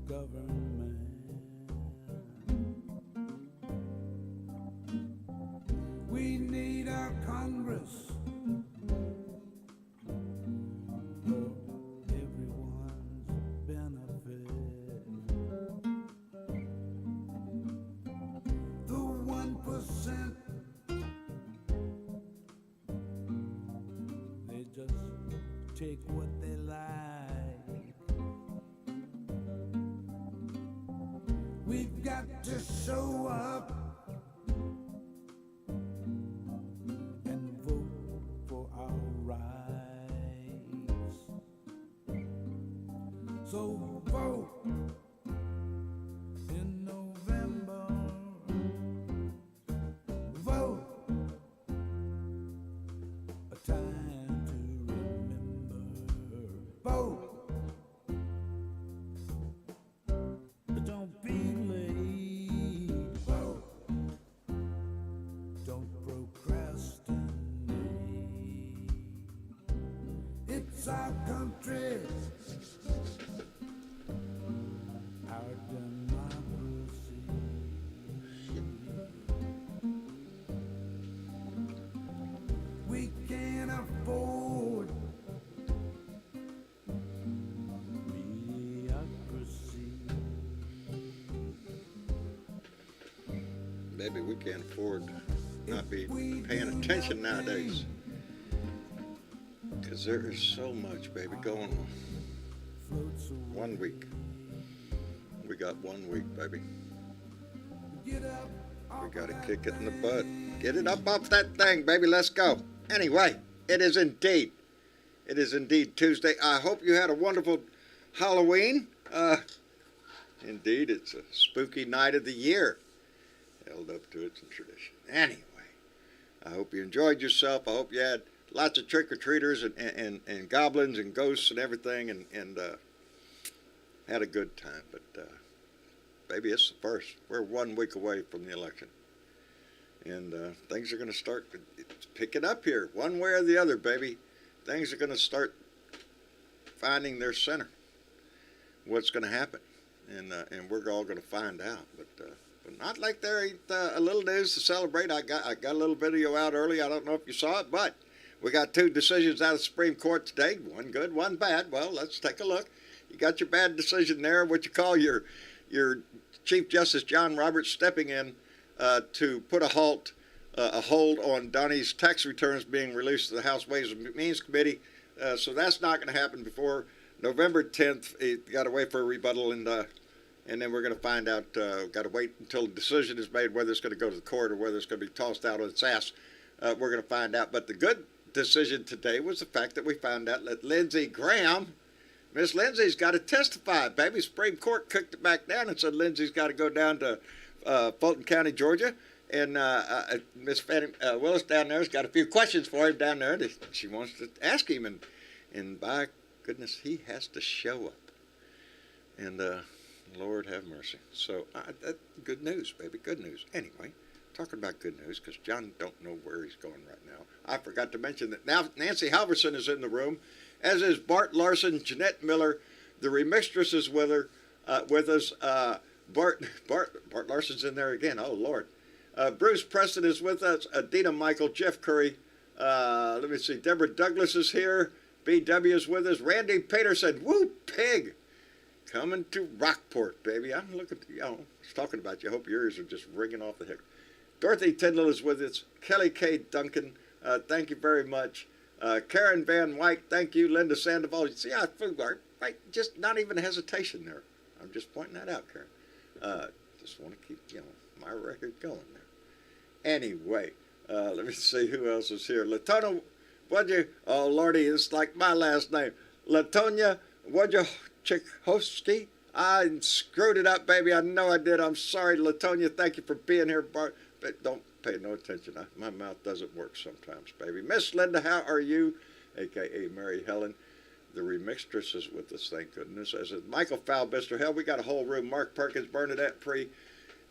government. We need our Congress for everyone's benefit. The 1%, they just take what they like. We've got to show up and vote for our rights. So vote in November. Vote, a time to remember. Vote, don't be late. Vote, don't procrastinate. It's our country, our democracy. We can't afford mediocrity. Maybe we can't afford to not be paying attention nowadays. Because there is so much, baby, going on. Floats away. 1 week. We got 1 week, baby. Get up. We got to kick it in the butt. Get it up off that thing, baby. Let's go. Anyway, it is indeed Tuesday. I hope you had a wonderful Halloween. Indeed, it's a spooky night of the year. Held up to its tradition. Anyway, I hope you enjoyed yourself. I hope you had lots of trick-or-treaters and goblins and ghosts and everything and had a good time. But baby, it's the first. We're 1 week away from the election. And things are going to start picking up here, one way or the other, baby. Things are going to start finding their center. What's going to happen, and we're all going to find out. But not like there ain't a little news to celebrate. I got a little video out early. I don't know if you saw it, but we got 2 decisions out of the Supreme Court today. One good, one bad. Well, let's take a look. You got your bad decision there, what you call your Chief Justice John Roberts stepping in to put a hold on Donnie's tax returns being released to the House Ways and Means Committee. So that's not going to happen before November 10th. You got to wait for a rebuttal, and then we're going to find out. Got to wait until the decision is made whether it's going to go to the court or whether it's going to be tossed out on its ass. We're going to find out. But the good decision today was the fact that we found out that Lindsey Graham, Miss Lindsey's got to testify. Baby, Supreme Court kicked it back down and said Lindsey's got to go down to Fulton County, Georgia. And Miss Fannie Willis down there has got a few questions for him down there that she wants to ask him. And by goodness, he has to show up. And Lord have mercy. So good news, baby, good news. Anyway, talking about good news, because John don't know where he's going right now. I forgot to mention that now Nancy Halverson is in the room, as is Bart Larson, Jeanette Miller. The remixtress is with us. Bart Larson's in there again. Oh, Lord. Bruce Preston is with us. Dina Michael, Jeff Curry. Let me see. Deborah Douglas is here. BW is with us. Randy Peterson. Woo, pig. Coming to Rockport, baby. I'm looking, I was talking about you. I hope your ears are just ringing off the hook. Dorothy Tyndall is with us. Kelly K. Duncan, thank you very much. Karen Van Wyk, thank you. Linda Sandoval. You see how right? Just not even hesitation there. I'm just pointing that out, Karen. Just want to keep, my record going there. Anyway, let me see who else is here. Latona, oh, Lordy, it's like my last name. Latonia Wojciechowski. I screwed it up, baby. I know I did. I'm sorry, Latonia. Thank you for being here, Bart. But don't pay no attention. My mouth doesn't work sometimes, baby. Miss Linda, how are you? A.K.A. Mary Helen. The remixtress is with us, thank goodness. As is Michael Falbister. Hell, we got a whole room. Mark Perkins, Bernadette Pree.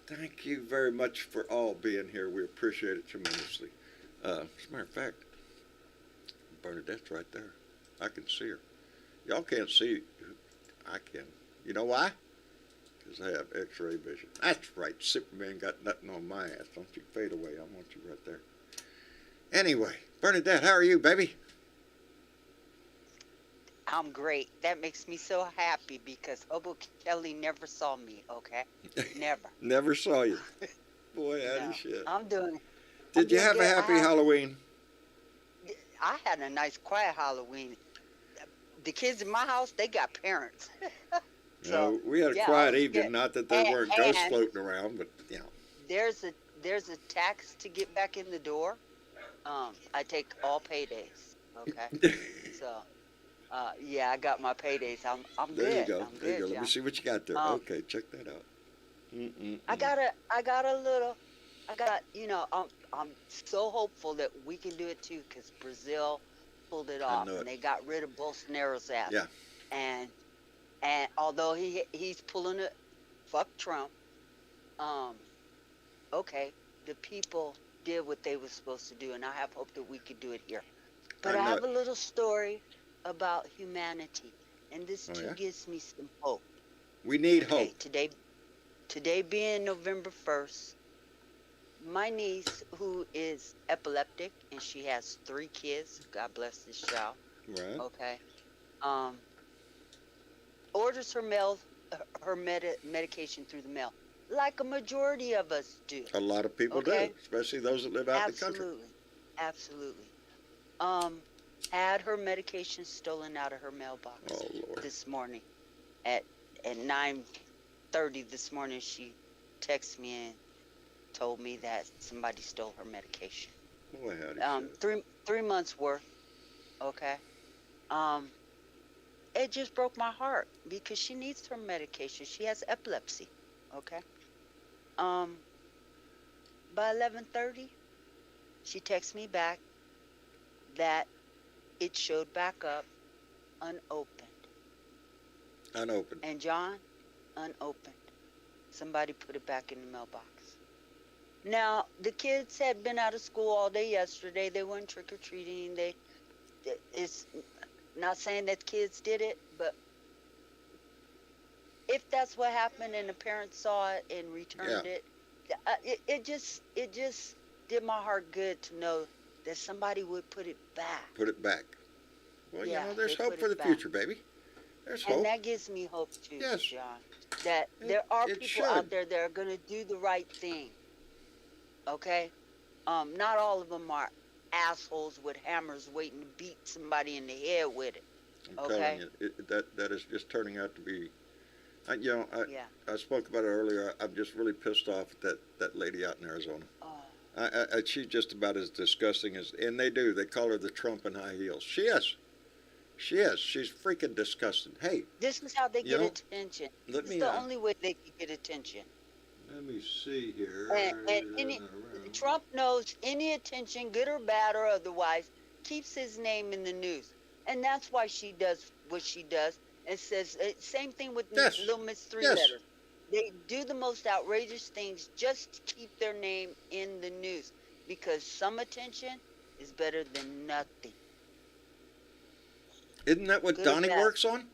Thank you very much for all being here. We appreciate it tremendously. As a matter of fact, Bernadette's right there. I can see her. Y'all can't see. I can. You know why? Because I have X-ray vision. That's right. Superman got nothing on my ass. Don't you fade away. I want you right there. Anyway, Bernadette, how are you, baby? I'm great. That makes me so happy because Hobo Kelly never saw me, okay? Never. Never saw you. Boy, howdy No. shit. I'm doing Did you have a good. happy Halloween? I had a nice quiet Halloween. The kids in my house, they got parents. No, we had a yeah, I quiet was evening. good. Not that there weren't ghosts And floating around, but you know. there's a tax to get back in the door. I take all paydays, okay? So, yeah, I got my paydays. I'm There good. you go. I'm There you good, go. Let me John. see what you got there. Okay, check that out. I got a little. I'm so hopeful that we can do it too, because Brazil pulled it off know it. and they got rid of Bolsonaro's ass. Yeah. And although he's pulling it, fuck Trump. Okay, the people did what they were supposed to do, and I have hope that we could do it here. But I have a little story about humanity, and this too gives me some hope. We need hope. Today being November 1st, my niece, who is epileptic, and she has 3 kids, God bless this child, Right. okay, orders her medication through the mail, like a majority of us do. A lot of people do, especially those that live out in the country. Absolutely. Had her medication stolen out of her mailbox this morning at 9:30 this morning. She texted me and told me that somebody stole her medication. Boy, howdy. 3 months worth. Okay. It just broke my heart because she needs her medication. She has epilepsy. Okay. By 11:30, she texted me back that it showed back up unopened. Unopened. And John, unopened. Somebody put it back in the mailbox. Now, the kids had been out of school all day yesterday. They went trick-or-treating. It's not saying that kids did it, but if that's what happened and the parents saw it and returned it, it just did my heart good to know that somebody would put it back. Put it back. Well, Yeah, you know, there's they hope put for it the future, baby. There's hope. And that gives me hope too, Yes. John. That there are it people out there that are going to do the right thing. Okay? Not all of them are assholes with hammers waiting to beat somebody in the head with it. I'm telling you, that is just turning out to be. I spoke about it earlier. I'm just really pissed off at that lady out in Arizona. She's just about as disgusting as, and they call her the Trump in high heels. She is. She's freaking disgusting. Hey. This is how they get attention. This is the only way they can get attention. Let me see here. And Trump knows any attention, good or bad or otherwise, keeps his name in the news. And that's why she does what she does. And says, same thing with Little Miss Three Letters. They do the most outrageous things just to keep their name in the news. Because some attention is better than nothing. Isn't that what Donnie works on?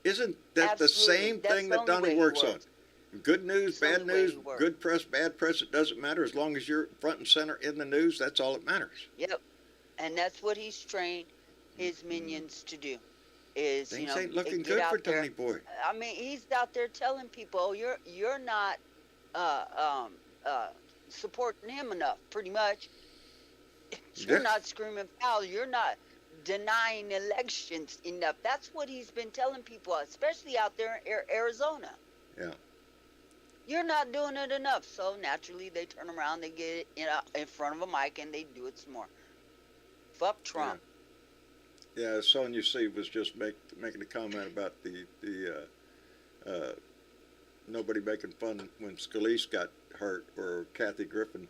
Isn't that the same thing that Donnie works on? Good news, bad news, good press, bad press, it doesn't matter. As long as you're front and center in the news, that's all that matters. Yep. And that's what he's trained his minions to do. Things ain't looking good for Donnie boy. I mean, he's out there telling people, oh, you're not supporting him enough, pretty much. You're not screaming foul. You're not denying elections enough. That's what he's been telling people, especially out there in Arizona. Yeah. You're not doing it enough. So naturally, they turn around, they get it in front of a mic, and they do it some more. Fuck Trump. Yeah, Sonia C was just making a comment about the nobody making fun when Scalise got hurt or Kathy Griffin,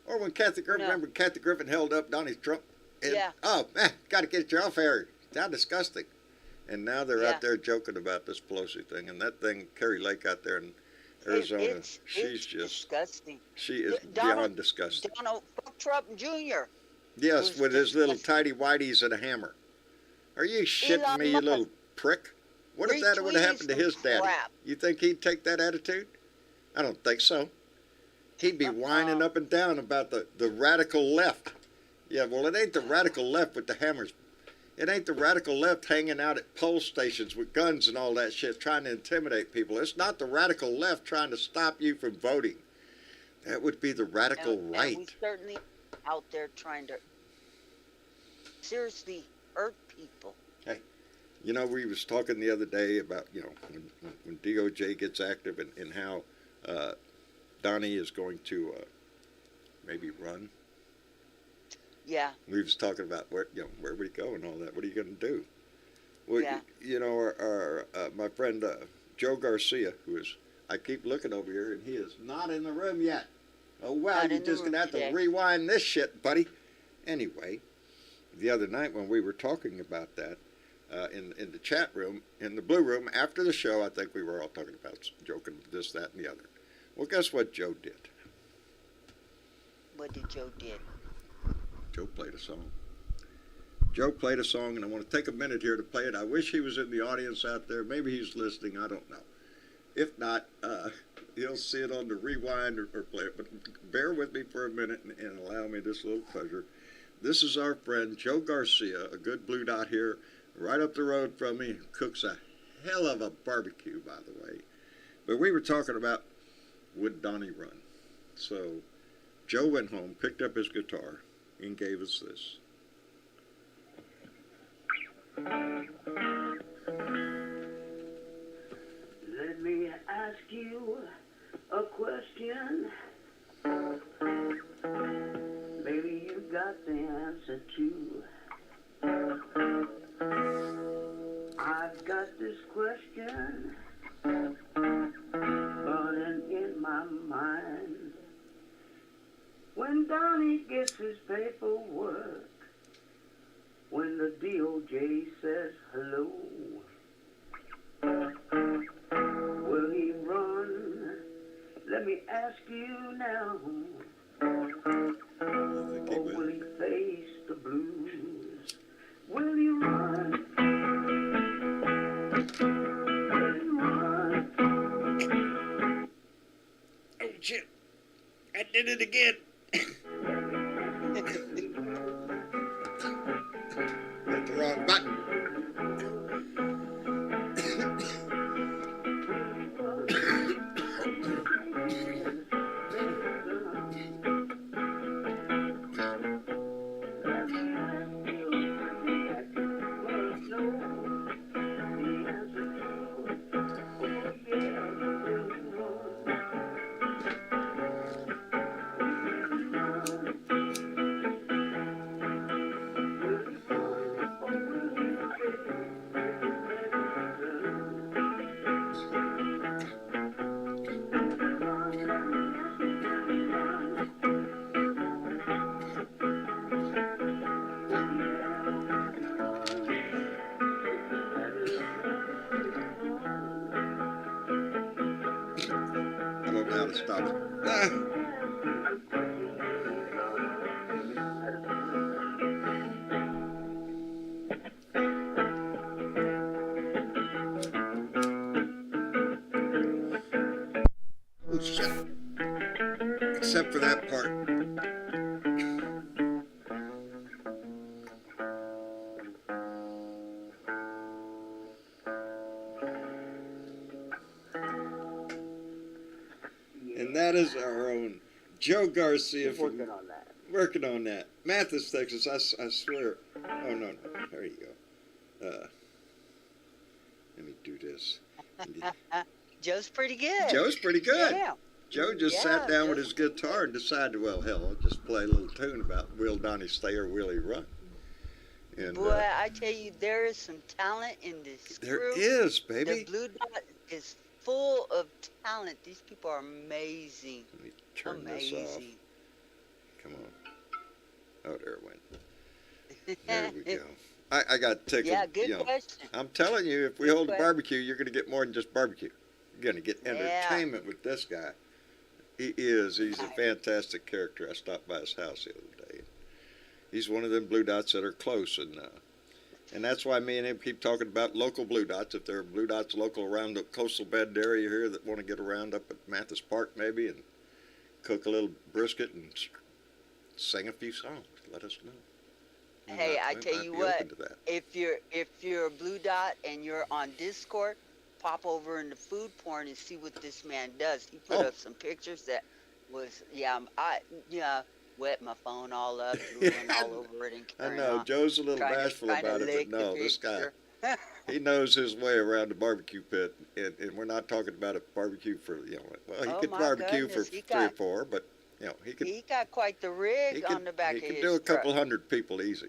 or when Kathy Griffin. Remember Kathy Griffin held up Donnie Trump? And, oh man, got to get you off here. It's how disgusting. And now they're out there joking about this Pelosi thing and that thing. Carrie Lake out there in Arizona, she's just disgusting. She is beyond disgusting. Donald fuck Trump Jr. Yes, with his little tidy whities and a hammer. Are you shitting me, you little prick? What if that would have happened to his daddy? Crap. You think he'd take that attitude? I don't think so. He'd be whining up and down about the radical left. Yeah, well, it ain't the radical left with the hammers. It ain't the radical left hanging out at poll stations with guns and all that shit trying to intimidate people. It's not the radical left trying to stop you from voting. That would be the radical right. And we certainly out there trying to seriously hurt people. Hey, you know, we was talking the other day about, you know, when DOJ gets active and how Donnie is going to maybe run. Yeah. We was talking about where would he go and all that. What are you going to do? Well, Yeah. you know, our my friend Joe Garcia, who is, I keep looking over here, and he is not in the room yet. Oh, well, you're just going to have to rewind this shit, buddy. Anyway, the other night when we were talking about that in the chat room, in the Blue Room, after the show, I think we were all talking about, joking, this, that, and the other. Well, guess what Joe did? What did Joe did? Joe played a song. Joe played a song, and I want to take a minute here to play it. I wish he was in the audience out there. Maybe he's listening. I don't know. If not, he'll see it on the rewind or play it. But bear with me for a minute and allow me this little pleasure. This is our friend Joe Garcia, a good blue dot here, right up the road from me. Cooks a hell of a barbecue, by the way. But we were talking about would Donnie run? So Joe went home, picked up his guitar, and gave us this. Let me ask you a question. Maybe you got the answer too. I've got this question burning in my mind. When Donnie gets his paperwork, when the DOJ says hello, will he run? Let me ask you now. Or will he face the blues? Will he run? Will he run? Oh, shit. I did it again. Hit the wrong button. I don't know how to stop it. Oh, shit. Except for that part. And that is our own Joe Garcia. Working on that. Working on that. Mathis, Texas, I swear. Oh, no. There you go. Let me do this. Joe's pretty good. Joe's pretty good. Yeah. Joe just sat down with his guitar and decided, well, hell, I'll just play a little tune about will Donnie stay or will he run? And, Boy, I tell you, there is some talent in this there crew. is, baby. The Blue Dot is full of talent. These people are amazing. Let me turn this off. Come on. Oh, there it went. There we go. I got tickled. Yeah, good question. I'm telling you, if we Good hold a question. barbecue, you're going to get more than just barbecue. You're going to get entertainment with this guy. He's a fantastic character. I stopped by his house the other day. He's one of them blue dots that are close, and And that's why me and him keep talking about local blue dots. If there are blue dots local around the coastal bed area here that want to get around up at Mathis Park maybe and cook a little brisket and sing a few songs, let us know. Hey, I tell you what, if you're a blue dot and you're on Discord, pop over into food porn and see what this man does. He put up some pictures that was, wet my phone all up, drooling all over it and carrying I know, on. Joe's a little bashful about it, but no, this guy, he knows his way around the barbecue pit, and we're not talking about a barbecue for, well, he could barbecue for 3 or 4, but, he got quite the rig on the back of his He could do a truck. couple hundred people easy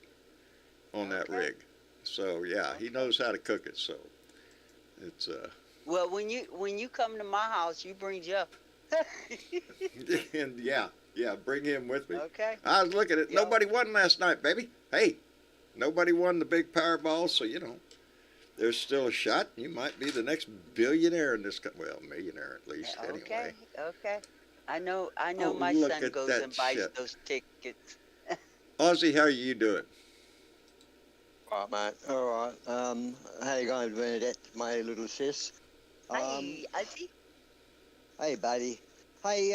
on that rig. So, he knows how to cook it, so it's, Well, when you come to my house, you bring Jeff. and bring him with me. Okay. I was looking at nobody won last night, baby. Hey, nobody won the big Powerball, so there's still a shot. You might be the next billionaire in this country. Well, millionaire at least, anyway. Okay. I know. My look son at goes that and buys shit. those tickets. Ozzy, how are you doing? All right, mate. All right. How you going, Bernadette, my little sis? Hi, Ozzy. Hey, buddy. Hey,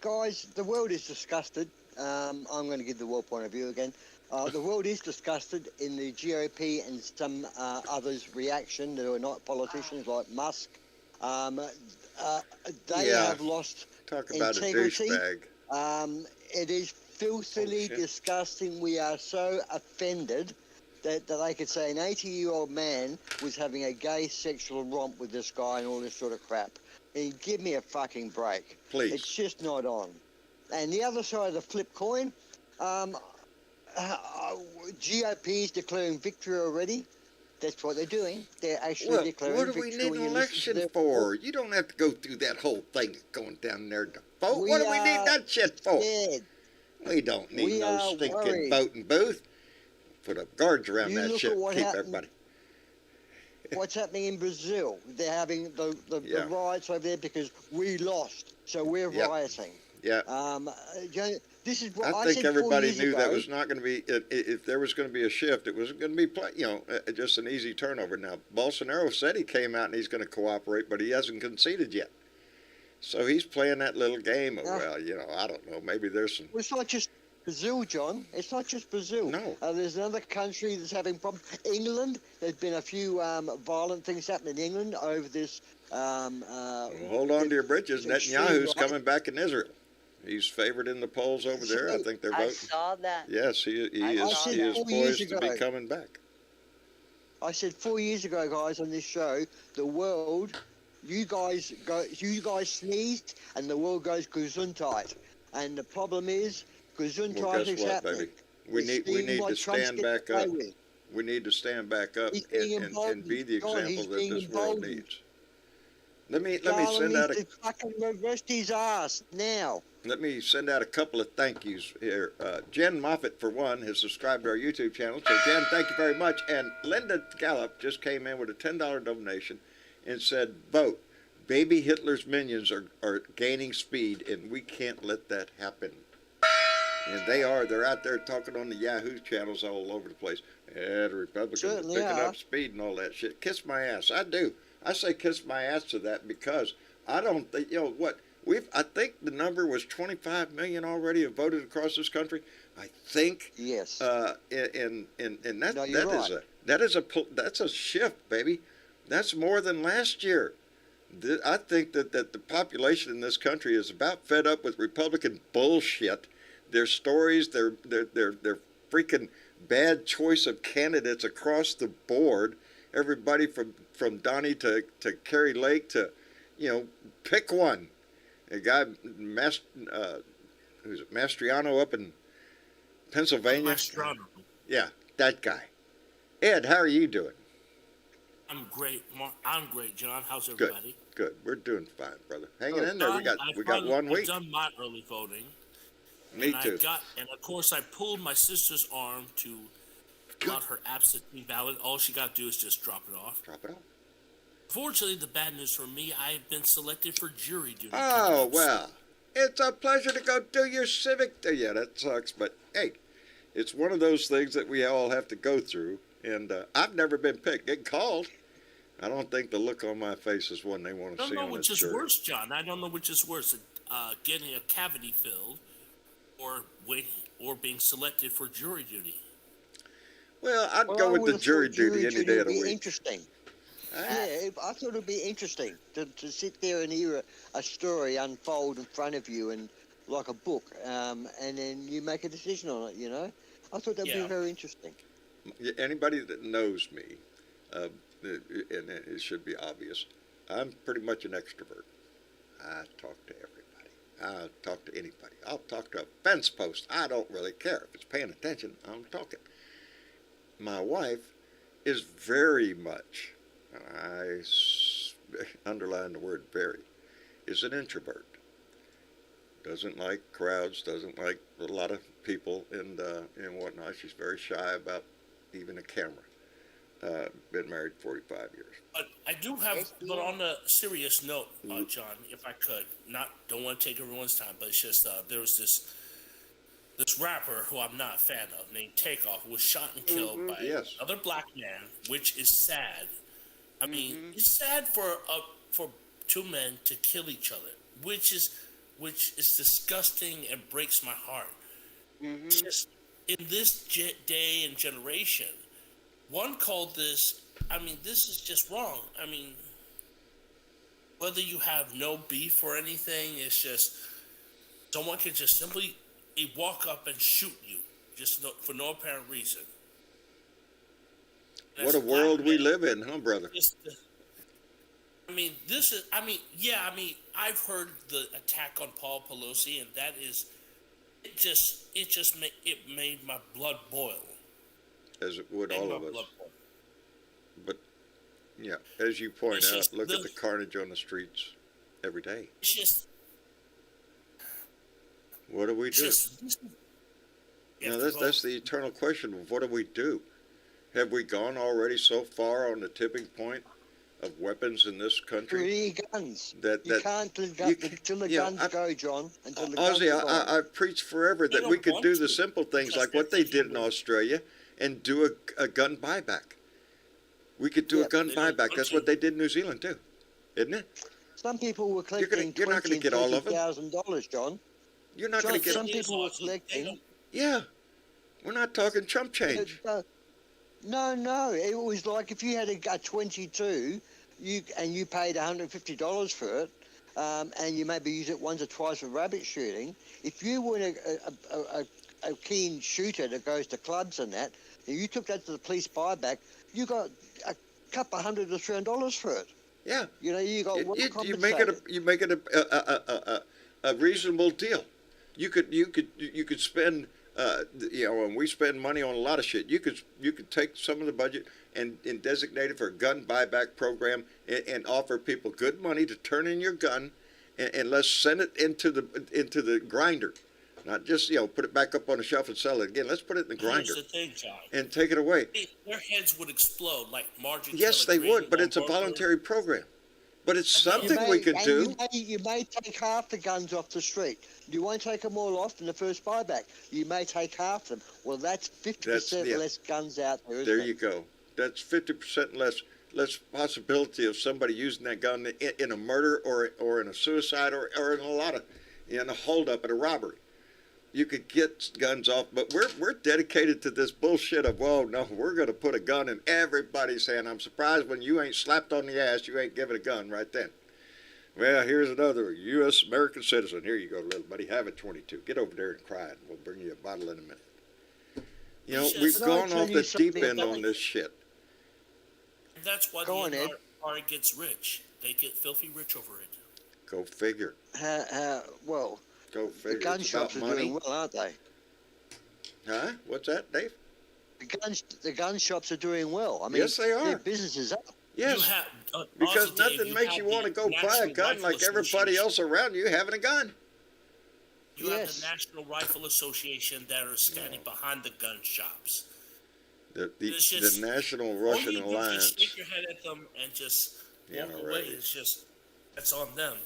guys, the world is disgusted. I'm going to give the world point of view again. The world is disgusted in the GOP and some others' reaction that are not politicians like Musk. They have lost Talk about integrity. A douchebag. It is filthily disgusting. We are so offended that they could say an 80-year-old man was having a gay sexual romp with this guy and all this sort of crap. And give me a fucking break. Please. It's just not on. And the other side of the flip coin, GOP is declaring victory already. That's what they're doing. They're actually declaring victory. victory. What do we need an election for? You don't have to go through that whole thing going down there to vote. What do we need that shit for? Scared. We don't need no stinking voting booth. Put up guards around that shit and keep everybody. What's happening in Brazil? They're having the riots over there because we lost, so we're rioting. Yeah. This is what I think everybody knew that was not going to be. If there was going to be a shift, it wasn't going to be just an easy turnover. Now Bolsonaro said he came out and he's going to cooperate, but he hasn't conceded yet. So he's playing that little game of I don't know. Maybe there's some. Well, it's not just Brazil, John. It's not just Brazil. No. There's another country that's having problems. England. There's been a few violent things happening in England over this. Hold on to your britches. Netanyahu's coming back in Israel. He's favored in the polls over there. I think they're voting. I saw that. Yes, he is poised to be coming back. I said 4 years ago, guys, on this show, the world, you guys sneezed, and the world goes Gesundheit. And the problem is, Gesundheit is happening. Baby? We need to stand back up. We need to stand back up and be the example that this world needs. Let me send out a fucking reverse his ass now. Let me send out a couple of thank yous here. Jen Moffitt, for one, has subscribed to our YouTube channel. So, Jen, thank you very much. And Linda Gallup just came in with a $10 donation and said, vote. Baby Hitler's minions are gaining speed, and we can't let that happen. And they're out there talking on the Yahoo channels all over the place. Yeah, the Republicans are picking up speed and all that shit. Kiss my ass. I do. I say kiss my ass to that because I don't think, I think the number was 25 million already have voted across this country. I think. Yes. And that's a shift, baby. That's more than last year. I think that the population in this country is about fed up with Republican bullshit. Their stories, their freaking bad choice of candidates across the board. Everybody from Donnie to Kerry Lake to, pick one. A guy, who's it, Mastriano up in Pennsylvania? Mastriano. Yeah, that guy. Ed, how are you doing? I'm great. I'm great, John. How's everybody? Good. We're doing fine, brother. Hanging in there. We got 1 week. I've done my early voting. Me too. And of course, I pulled my sister's arm to got her absentee ballot. All she got to do is just drop it off. Fortunately, the bad news for me, I've been selected for jury duty. Oh, well, it's a pleasure to go do your civic. Yeah, that sucks, but hey, it's one of those things that we all have to go through, And I've never been picked. Get called. I don't think the look on my face is one they want to I see don't on know a which is jury. worse, John. I don't know which is worse, getting a cavity filled or waiting or being selected for jury duty. Well, I'd Well, go I with would the have jury thought duty any day of would the be week. interesting. Ah, Yeah, I thought it would be interesting to sit there and hear a story unfold in front of you and like a book, and then you make a decision on it, you know? I thought that would Yeah. be very interesting. Anybody that knows me, and it should be obvious, I'm pretty much an extrovert. I talk to everybody. I talk to anybody. I'll talk to a fence post. I don't really care. If it's paying attention, I'm talking. My wife is very much, I underline the word very, is an introvert. Doesn't like crowds, doesn't like a lot of people and whatnot. She's very shy about even a camera. Been married 45 years. But I do have, but on a serious note, John, if I could, don't want to take everyone's time, but it's just there was this rapper who I'm not a fan of named Takeoff who was shot and killed by another black man, which is sad. I mean, it's sad for two men to kill each other, which is disgusting and breaks my heart. Just in this day and generation, one called this. I mean, this is just wrong. I mean, whether you have no beef or anything, it's just someone can just simply walk up and shoot you for no apparent reason. And What as a world we man, live in, huh, brother? I mean, this is. I mean, yeah. I mean, I've heard the attack on Paul Pelosi, and that is. It made my blood boil. As it would all of us. But, yeah, as you point out, look at the carnage on the streets every day. It's just. What do we do? That's the eternal question of what do we do? Have we gone already so far on the tipping point of weapons in this country? Free guns. You can't until the guns go, John. Until the guns Ozzy, go. I've preached forever that we could do the simple things like what they did in Australia and do a gun buyback. We could do a gun buyback. That's what they did in New Zealand too, isn't it? Some people were collecting You're not going to get all of them. $20,000, John. You're not going to get some people were collecting. Yeah, we're not talking chump change. No. It was like if you had a 22, and you paid $150 for it, and you maybe use it once or twice for rabbit shooting. If you weren't a keen shooter that goes to clubs and that, and you took that to the police buyback, you got a couple $100 to $300 for it. Yeah. You know, you got you make it a reasonable deal. You could spend and we spend money on a lot of shit. You could take some of the budget and designate it for a gun buyback program and offer people good money to turn in your gun and let's send it into the grinder. Not just, put it back up on the shelf and sell it again. Let's put it in the grinder. Here's the thing, John. And take it away. Their heads would explode like Marjorie. Yes, they would, but it's a voluntary program. But it's something we could do. You may take half the guns off the street. You won't take them all off in the first buyback. You may take half them. Well, that's 50% less guns out there, isn't it? There you go. That's 50% less possibility of somebody using that gun in a murder or in a suicide or in a holdup and a robbery. You could get guns off, but we're dedicated to this bullshit of, well, no, we're going to put a gun in everybody's hand. I'm surprised when you ain't slapped on the ass, you ain't given a gun right then. Well, here's another U.S. American citizen. Here you go, little buddy. Have it 22. Get over there and cry, and we'll bring you a bottle in a minute. We've gone off the deep end on this shit. That's why the party gets rich. They get filthy rich over it. Go figure. Well... Go figure. The gun shops are doing well, aren't they? Huh? What's that, Dave? The gun shops are doing well. I mean, yes, they are. Their business is up. Yes. Because nothing makes you want to go buy a gun like everybody else around you having a gun. You have the National Rifle Association that are standing behind the gun shops. The National Russian Alliance. Just shake your head at them and just walk away. It's that's on them.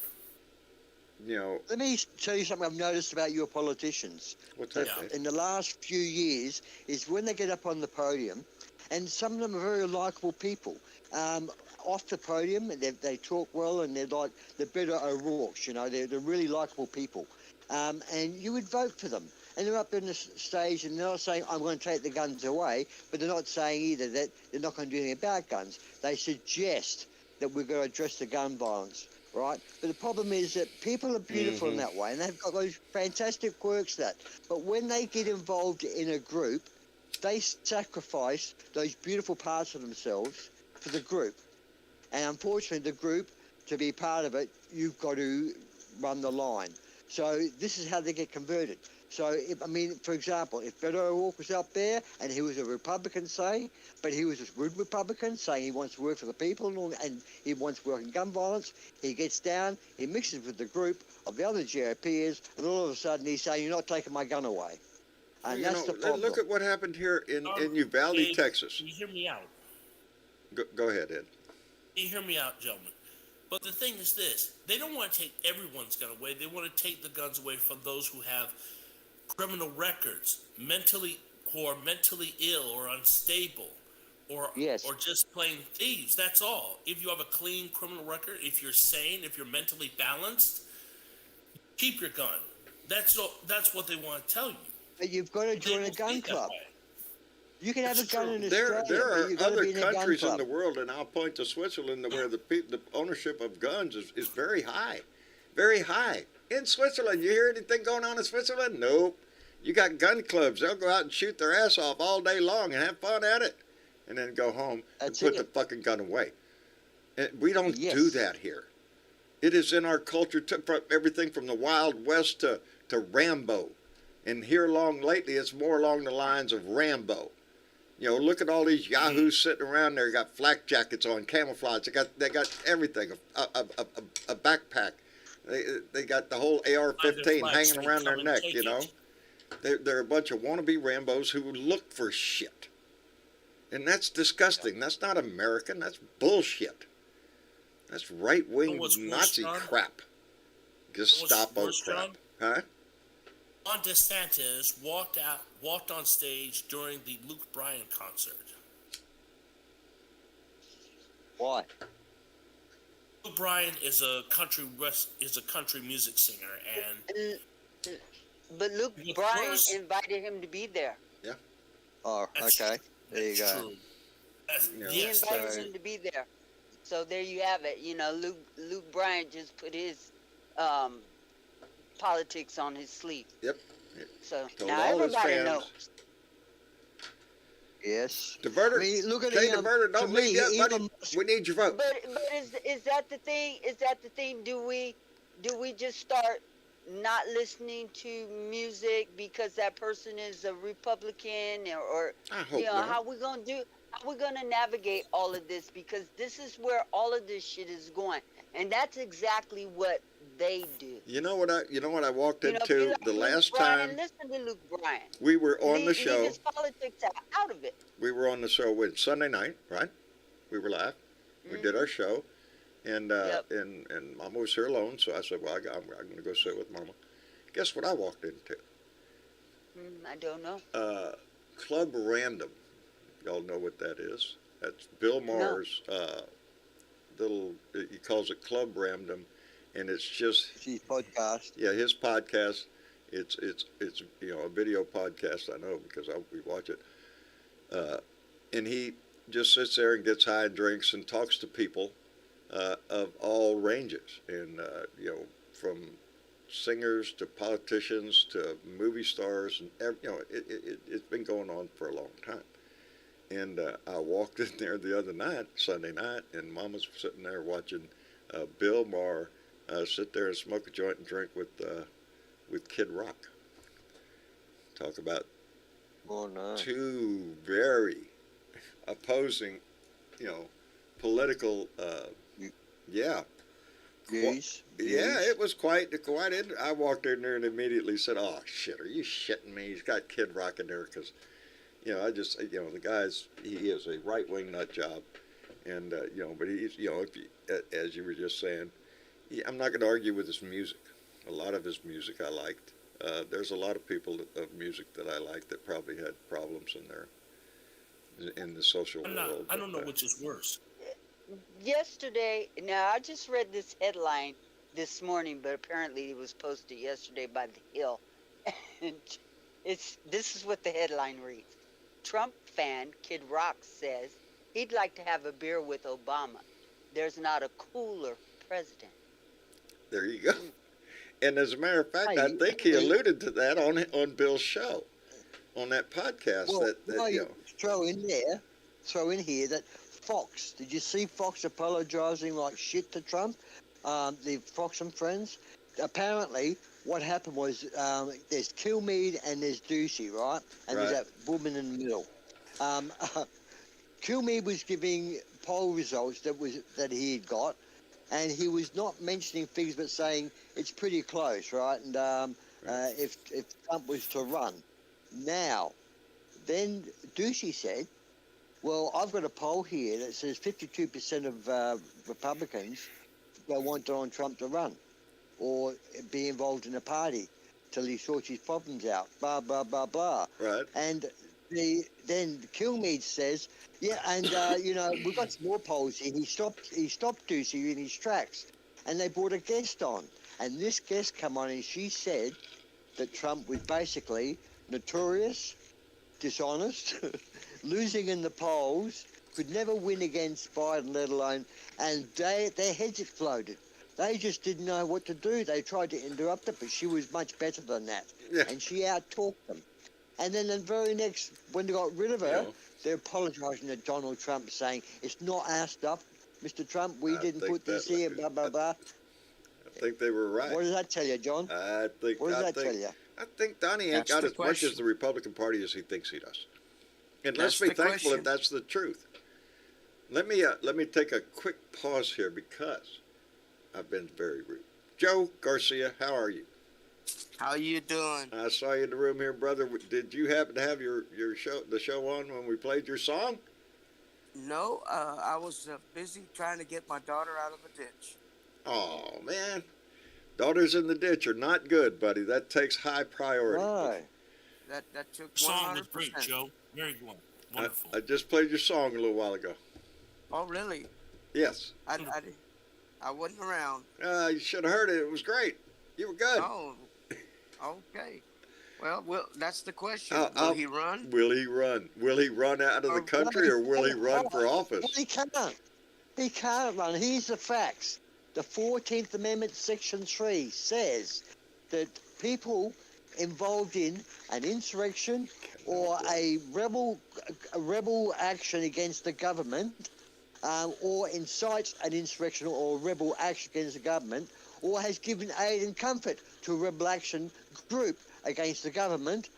Let me tell you something I've noticed about your politicians. What's that? In the last few years, is when they get up on the podium, and some of them are very likable people. Off the podium, they talk well, and they're like the better O'Rourke's, you know, they're really likable people. And you would vote for them. And they're up on the stage, and they're not saying, I'm going to take the guns away, but they're not saying either that they're not going to do anything about guns. They suggest that we're going to address the gun violence, right? But the problem is that people are beautiful in that way, and they've got those fantastic quirks that. But when they get involved in a group, they sacrifice those beautiful parts of themselves for the group. And unfortunately, the group, to be part of it, you've got to run the line. So this is how they get converted. So, for example, if Beto O'Rourke was up there and he was a Republican, say, but he was a good Republican, saying he wants to work for the people and he wants to work in gun violence, he gets down, he mixes with the group of the other GOPers, and all of a sudden he's saying, you're not taking my gun away. And that's the problem. Look at what happened here in Uvalde, Texas. Can you hear me out? Go ahead, Ed. Can you hear me out, gentlemen? But the thing is this, they don't want to take everyone's gun away. They want to take the guns away from those who have criminal records, who are mentally ill or unstable, or just plain thieves. That's all. If you have a clean criminal record, if you're sane, if you're mentally balanced, keep your gun. That's what they want to tell you. But you've got to join a gun club. You can have a gun in Australia. There are other countries in the world. world, and I'll point to Switzerland, where the ownership of guns is very high. Very high. In Switzerland, you hear anything going on in Switzerland? Nope. You got gun clubs. They'll go out and shoot their ass off all day long and have fun at it, and then go home and put the fucking gun away. And we don't do that here. It is in our culture, everything from the Wild West to Rambo. And here lately, it's more along the lines of Rambo. You know, look at all these yahoos sitting around there. Got flak jackets on, camouflage. They got everything. A backpack. They got the whole AR-15 hanging around their neck. You know, they're a bunch of wannabe Rambos who look for shit, and that's disgusting. That's not American. That's bullshit. That's right-wing Nazi crap. Gestapo crap. Huh? Ron DeSantis walked on stage during the Luke Bryan concert. Why? Luke Bryan is a country music singer, and but Luke Bryan invited him to be there. Yeah. Oh, okay. There you go. He invited him to be there. So there you have it. You know, Luke Bryan just put his politics on his sleeve. Yep. So told now all everybody his fans, knows. Yes. Diverter. I mean, look at Diverter. Don't leave yet, buddy. We need your vote. But is that the thing? Is that the thing? Do we just start not listening to music because that person is a Republican, or I hope you know, not. how we gonna navigate all of this, because this is where all of this shit is going, and that's exactly what they do. You know what I walked into like the Luke last Bryan, time listen to Luke Bryan. we were on the Leave show. his politics out of it. We were on the show with Sunday night, right? We were live. We did our show, and and Mama was here alone, so I said, well, I'm going to go sit with Mama. Guess what I walked into? I don't know. Club Random. Y'all know what that is? That's Bill Maher's little. He calls it Club Random, and it's just his podcast. Yeah, his podcast. It's a video podcast. I know because we watch it. And he just sits there and gets high and drinks and talks to people of all ranges, and from singers to politicians to movie stars, and it's been going on for a long time. And I walked in there the other night, Sunday night, and Mama's sitting there watching Bill Maher sit there and smoke a joint and drink with Kid Rock. Talk about two very opposing, political, Views. Yeah, it was quite. I walked in there and immediately said, "Oh shit, are you shitting me?" He's got Kid Rock in there because, the guy's he is a right-wing nut job, and but he's as you were just saying, I'm not going to argue with his music. A lot of his music I liked. There's a lot of people of music that I like that probably had problems in in the social world. I don't know which is worse. Yesterday, now I just read this headline this morning, but apparently it was posted yesterday by The Hill. And this is what the headline reads. Trump fan Kid Rock says he'd like to have a beer with Obama. There's not a cooler president. There you go. And as a matter of fact, I think he alluded to that on Bill's show, on that podcast. Well, that you know. throw in here that Fox. Did you see Fox apologizing like shit to Trump? The Fox and Friends. Apparently, what happened was there's Kilmeade and there's Ducey, right? And there's that woman in the middle. Kilmeade was giving poll results that he had got, and he was not mentioning figures but saying it's pretty close, right? And if Trump was to run. Now, then Ducey said, well, I've got a poll here that says 52% of Republicans don't want Donald Trump to run or be involved in a party till he sorts his problems out, blah, blah, blah, blah. Right. And then Kilmeade says, yeah, and, we've got some more polls here. He stopped Ducey in his tracks, and they brought a guest on. And this guest come on and she said that Trump was basically notorious, dishonest, losing in the polls, could never win against Biden, let alone, and their heads exploded. They just didn't know what to do. They tried to interrupt it, but she was much better than that. Yeah. And she out-talked them. And then the very next, when they got rid of her, they're apologising to Donald Trump, saying, it's not our stuff, Mr. Trump, we didn't put this here, blah, blah, blah. I think they were right. What does that tell you, John? What does that tell you? I think Donnie ain't got as much as the Republican Party as he thinks he does. And let's be thankful if that's the truth. Let me take a quick pause here because I've been very rude. Joe Garcia, how are you? How you doing? I saw you in the room here, brother. Did you happen to have the show on when we played your song? No, I was busy trying to get my daughter out of the ditch. Oh, man. Daughters in the ditch are not good, buddy. That takes high priority. Why? That took 100%. Song was great, Joe. Very good. Wonderful. I just played your song a little while ago. Oh, really? Yes. I wasn't around. You should have heard it. It was great. You were good. Oh, okay. Well, that's the question. Will he run? Will he run? Will he run out of the country or will he run for office? Well, he can't. He can't run. Here's the facts. The 14th Amendment, Section 3 says that people involved in an insurrection or a rebel action against the government or incites an insurrection or rebel action against the government or has given aid and comfort to a rebel action group against the government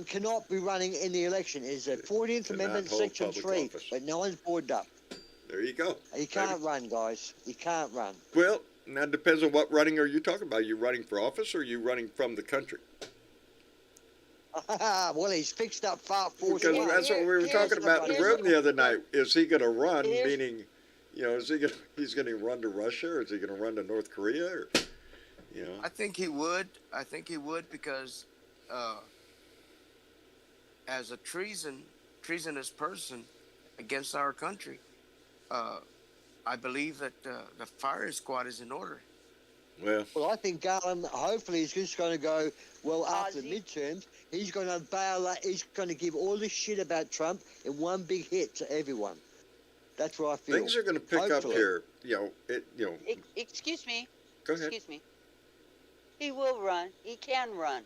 cannot be running in the election. It is the 14th Amendment, Section 3, office. But no one's boarded up. There you go. He can't run, guys. He can't run. Well, now it depends on what running are you talking about. Are you running for office or are you running from the country? Well, he's fixed up far force. Because that's what we were talking about in the room the other night. Is he going to run, meaning, is he's going to run to Russia or is he going to run to North Korea? Or, I think he would. I think he would because as a treasonous person against our country, I believe that the firing squad is in order. Well, I think Garland, hopefully, he's just going to go, after the midterms, he's going to bail out, he's going to give all this shit about Trump in one big hit to everyone. That's what I feel. Things are going to pick up here. Excuse me. Go ahead. Excuse me. He will run. He can run.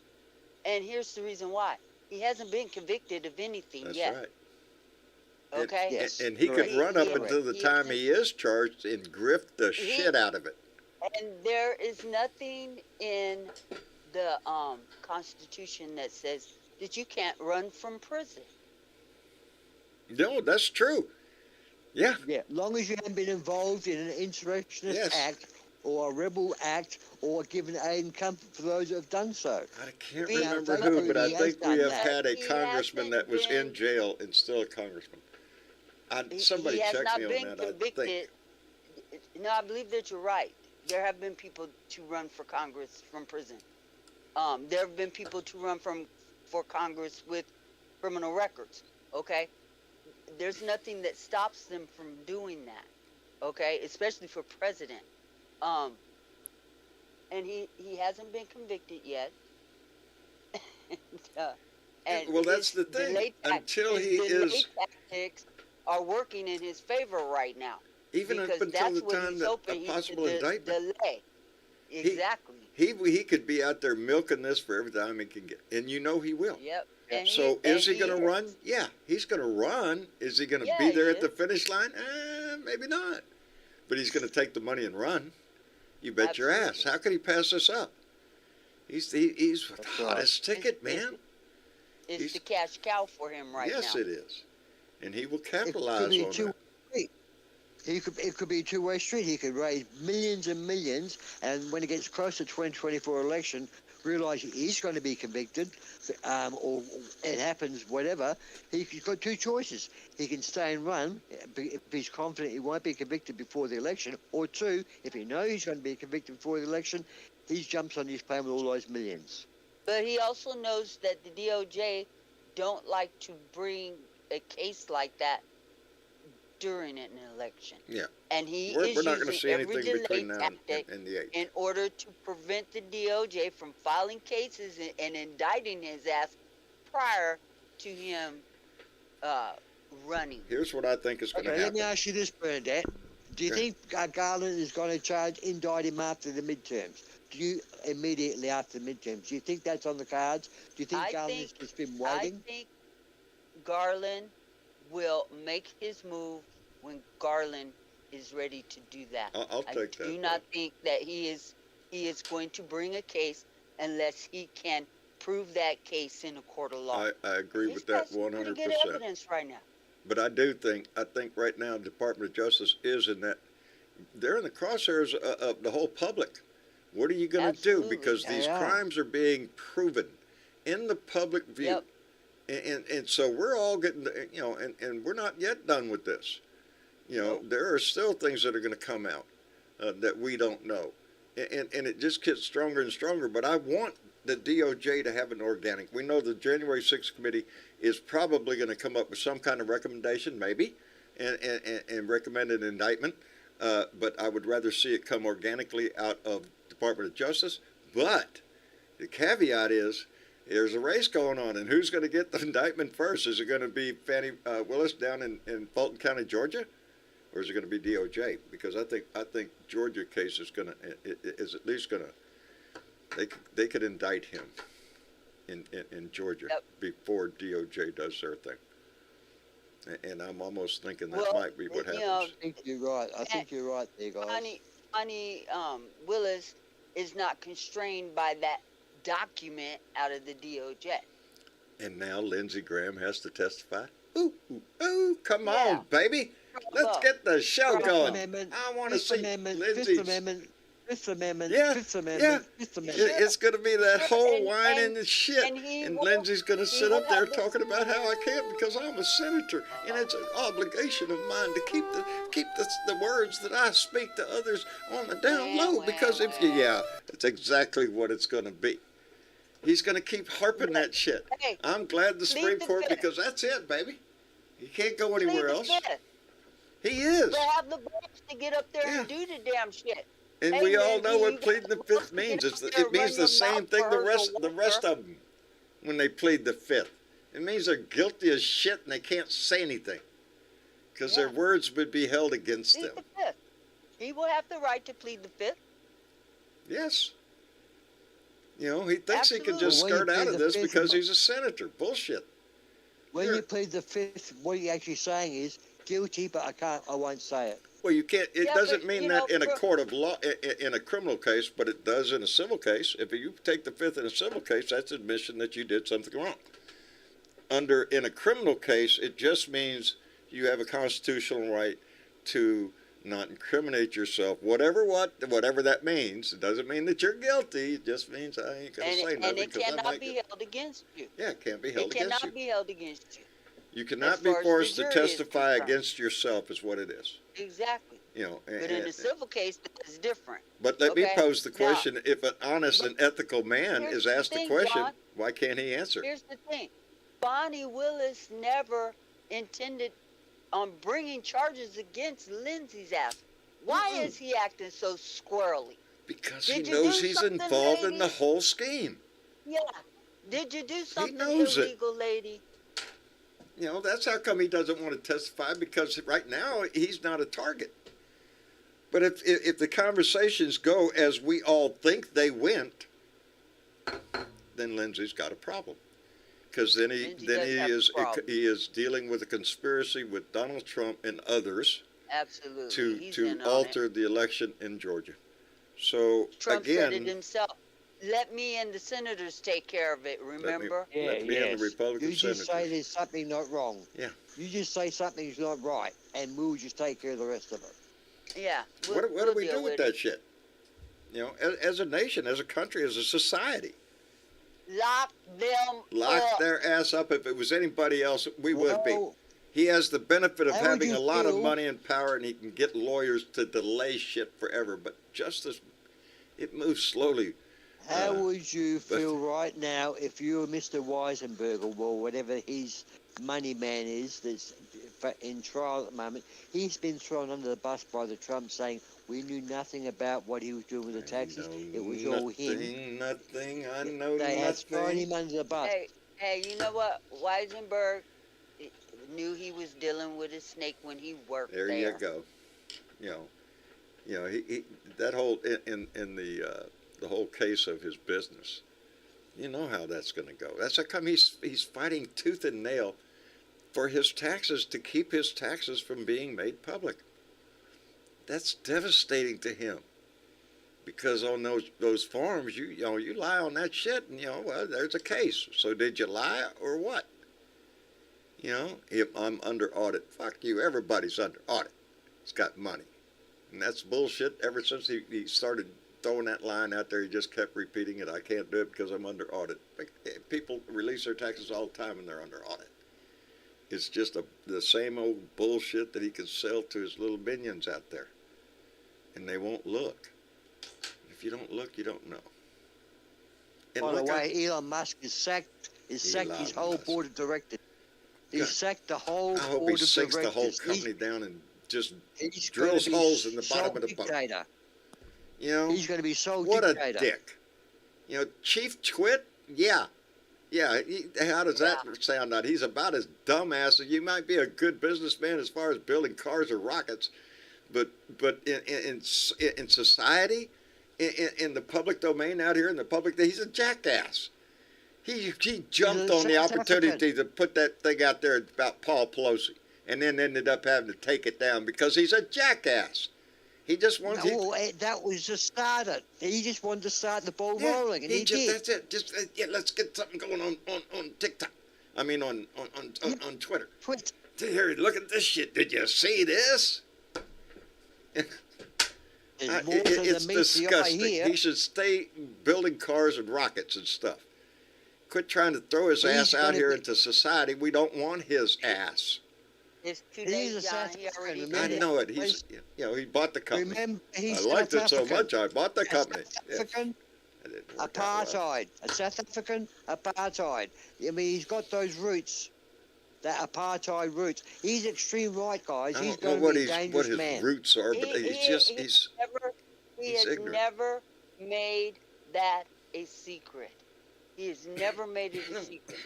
And here's the reason why. He hasn't been convicted of anything yet. That's right. Okay? Yes. And he could run up until the time he is charged and grift the shit out of it. And there is nothing in the Constitution that says that you can't run from prison. No, that's true. Yeah. Yeah, as long as you haven't been involved in an insurrectionist act or a rebel act or given aid and comfort for those who have done so. I can't remember who, but I think we have had a congressman that was in jail and still a congressman. Somebody check me on that, I think. No, I believe that you're right. There have been people to run for Congress from prison. There have been people to run for Congress with criminal records. Okay, there's nothing that stops them from doing that. Okay, especially for president. And he hasn't been convicted yet. and, well, that's his the thing. delay Until his he delay is, tactics are working in his favor right now. even up Because until that's the what time he's that hoping a he possible can indictment. delay. Exactly. He could be out there milking this for every time he can get, and you know he will. Yep. And So is he going to is. run? Yeah, he's going to run. Is he going to Yeah, be there he at the is. finish line? Maybe not. But he's going to take the money and run. You bet your ass. Absolutely. How could he pass this up? He's the That's hottest ticket, man. It's He's- the cash cow for him right Yes, now. it is, and he will It capitalize could be a on two-way that. street. It could be a two-way street. He could raise millions and millions, and when it gets close to 2024 election, realize he's going to be convicted, or it happens, whatever. He's got two choices. He can stay and run if he's confident he won't be convicted before the election, or two, if he knows he's going to be convicted before the election, he jumps on his plane with all those millions. But he also knows that the DOJ don't like to bring a case like that during an election. Yeah. And he We're is not going to using see every anything delay between now tactic and the 8th. in order to prevent the DOJ from filing cases and indicting his ass prior to him running. Here's what I think is going to Okay, let me happen. ask you this, Bernadette. Do you Okay. think Garland is going to indict him after the midterms? Do you immediately after the midterms? Do you think that's on the cards? Do you think I Garland think- has just been I waiting? think Garland will make his move when Garland is ready to do that. I'll I take that. do not think that he is going to bring a case unless he can prove that case in a court of law. I agree He's with got that some pretty 100%. good evidence right now. But I think right now the Department of Justice is in that, they're in the crosshairs of the whole public. What are you going to do? Absolutely. Because these Yeah. crimes are being proven in the public view. Yep. And so we're all getting, and we're not yet done with this. There are still things that are going to come out that we don't know. And it just gets stronger and stronger. But I want the DOJ to have an organic. We know the January 6th committee is probably going to come up with some kind of recommendation, maybe, and recommend an indictment. But I would rather see it come organically out of Department of Justice. But the caveat is, there's a race going on, and who's going to get the indictment first? Is it going to be Fannie Willis down in Fulton County, Georgia, or is it going to be DOJ? Because I think Georgia case is is at least going to, they could indict him in Georgia before DOJ does their thing. And I'm almost thinking that might be what happens. I think you're right. I think you're right there, guys. Connie Willis is not constrained by that document out of the DOJ. And now Lindsey Graham has to testify. Ooh, come Yeah. on, baby. Let's get the show Fifth going. Amendment, I want to Fifth see Amendment, Lindsey's. Fifth Amendment, Fifth Amendment, Yeah, Fifth Amendment, Fifth Amendment. It's going to be that whole And- whining and shit. and he And will- Lindsey's going to he sit will up there have the- talking about how I can't because I'm a senator. And it's an obligation of mine to keep the words that I speak to others on the down low. Because it's exactly what it's going to be. He's going to keep harping that shit. Hey, I'm glad the Supreme the Court, fifth. because that's it, baby. You can't go Plead anywhere the else. fifth. He is. They have the balls to get up there and do the damn shit. And Hey, we all Lindsey, know you what got pleading the to fifth get means. up there, It means run the your same mouth thing for the her rest to of them when they plead the fifth. It means they're guilty as shit and they can't say anything because their words would be held against Plead them. the fifth. He will have the right to plead the fifth. Yes. He thinks he can Absolutely. just Well, when you skirt out plead of the this fifth, because he's a senator. Bullshit. When Sure. you plead the fifth, what you're actually saying is guilty, but I won't say it. Well, you can't. It Yeah, doesn't but, mean you that know, in a court of law, in a criminal case, but it does in a civil case. If you take the fifth in a civil case, that's admission that you did something wrong. In a criminal case, it just means you have a constitutional right to not incriminate yourself. Whatever that means. It doesn't mean that you're guilty. It just means I ain't gonna say And nothing it because I cannot might be get. held against you. Yeah, it can't be held It against cannot you. be held against you. You cannot as be far as the forced to jury is testify concerned. against yourself. Is what it is. Exactly. But in a and- civil case, that's different. But let me Okay, pose the now- question: if an honest and ethical man Here's is the asked the thing, question, John. why can't he answer? Here's the thing. Bonnie Willis never intended bringing charges against Lindsay's ass. Why is he acting so squirrely? Because Did he you knows do he's something, involved in lady? the whole scheme. Yeah. Did you do something knows it. illegal, lady? You know, that's how come he doesn't want to testify, because right now he's not a target. But if the conversations go as we all think they went, then Lindsay's got a problem. Because then he is dealing with a conspiracy with Donald Trump and others Absolutely. to alter the election in Georgia. So Trump again, said it himself. Let me and the senators take care of it, remember? let me and the Republican You just senators. say there's something not wrong. Yeah. You just say something's not right, and we'll just take care of the rest of it. Yeah. What do we do with that shit? You know, as a nation, as a country, as a society. Lock them up. Their ass up. If it was anybody else, we would be. Well, He has the benefit of how would having you a lot of feel- money and power, and he can get lawyers to delay shit forever. But justice, it moves slowly. How would you feel right now if you were Mr. Weisenberger, or whatever his money man is that's in trial at the moment? He's been thrown under the bus by the Trump, saying we knew nothing about what he was doing with the taxes. It was all him. Nothing. I know They had thrown nothing. him under the bus. Hey, you know what? Weisenberg knew he was dealing with a snake when he worked there. There you go. You know, he that whole in the whole case of his business. You know how that's going to go. That's how come he's fighting tooth and nail for his taxes, to keep his taxes from being made public. That's devastating to him, because on those forms, you lie on that shit, and well, there's a case. So did you lie or what? If I'm under audit, fuck you. Everybody's under audit. It's got money, and that's bullshit. Ever since he started throwing that line out there, he just kept repeating it. I can't do it because I'm under audit. People release their taxes all the time and they're under audit. It's just the same old bullshit that he can sell to his little minions out there, and they won't look. If you don't look, you don't know. And By the way, Elon Musk has sacked his whole board of directors. He's sacked the whole board of directors. I hope he sinks the whole company down and just drills holes in the bottom of the boat. He's going to be so what dictator. A dick. Chief Twit, yeah. How does that sound out? He's about as dumbass as you might be a good businessman as far as building cars or rockets, but in society, in the public domain out here in the public, he's a jackass. He jumped on the opportunity to put that thing out there about Paul Pelosi, and then ended up having to take it down because he's a jackass. He just wants. That was just started. He just wanted to start the ball rolling, and he did. That's it. Just let's get something going on TikTok. I mean on Twitter. Here, look at this shit. Did you see this? It's disgusting. He should stay building cars and rockets and stuff. Quit trying to throw his ass out here into society. We don't want his ass. It's too late, John. He already did I know it. He bought the company. Remember, I liked it so much, I bought the company. African apartheid. A South African apartheid. I mean, he's got those roots, that apartheid roots. He's extreme right, guys. He's going to be a dangerous man. What his roots are, but he has never made that a secret. He has never made it a secret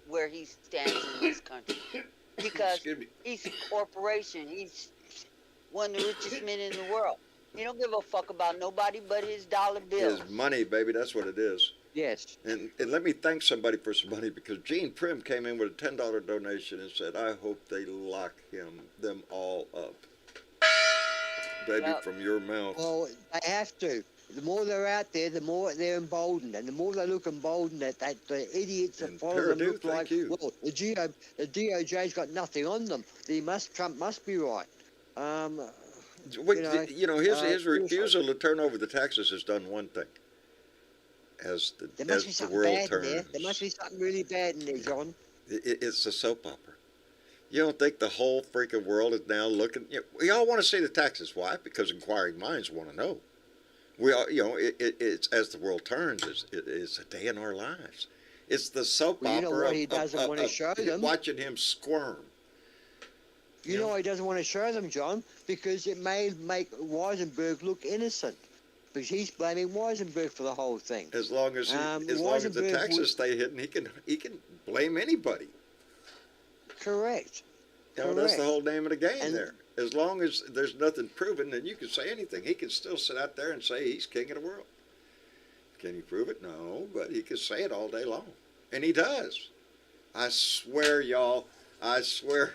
where he stands in this country. Because he's a corporation. He's one of the richest men in the world. He don't give a fuck about nobody but his dollar bills. His money, baby. That's what it is. Yes. And let me thank somebody for some money, because Gene Prim came in with a $10 donation and said, I hope they lock them all up. Baby, from your mouth. Well, they have to. The more they're out there, the more they're emboldened, and the more they look emboldened, that the idiots that follow them look like, well, the DOJ's got nothing on them. Trump must be right. His refusal to turn over the taxes has done one thing. As the world turns, there must be something really bad in there, John. It's a soap opera. You don't think the whole freaking world is now looking? We all want to see the taxes. Why? Because inquiring minds want to know. We all, it's as the world turns. It's a day in our lives. It's the soap opera what he doesn't want to show them. Watching him squirm. You know he doesn't want to show them, John, because it may make Weisenberg look innocent. Because he's blaming Weisenberg for the whole thing. As long as the taxes stay hidden, he can blame anybody. Correct. That's the whole name of the game there. As long as there's nothing proven, then you can say anything. He can still sit out there and say he's king of the world. Can he prove it? No, but he can say it all day long. And he does. I swear, y'all, I swear,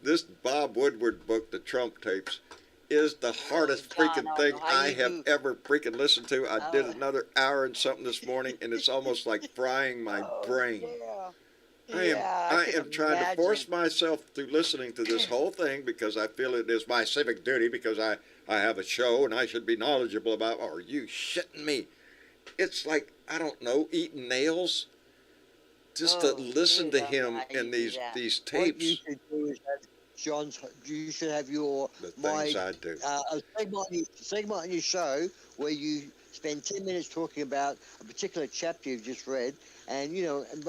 this Bob Woodward book, The Trump Tapes, is the hardest freaking thing I have ever freaking listened to. I did another hour and something this morning, and it's almost like frying my brain. I am trying to force myself through listening to this whole thing because I feel it is my civic duty because I have a show and I should be knowledgeable about. Are you shitting me? It's like, I don't know, eating nails. Just to listen to him in these tapes. What you should do is you should have your segment on your show where you spend 10 minutes talking about a particular chapter you've just read, and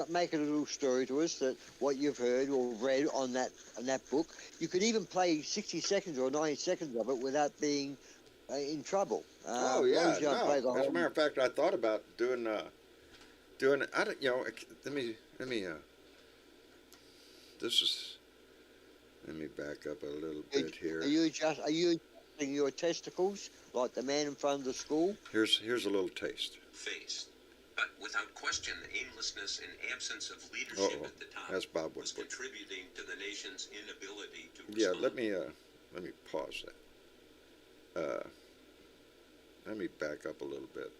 make it a little story to us that what you've heard or read on that book. You could even play 60 seconds or 90 seconds of it without being in trouble. As a matter of fact, I thought about doing. I don't. Let me. Let me back up a little bit here. Are you adjusting your testicles like the man in front of the school? Here's a little taste. Faced, but without question, the aimlessness and absence of leadership at the top That's Bob was Woodward. contributing to the nation's inability to respond. Yeah, let me pause that. Let me back up a little bit.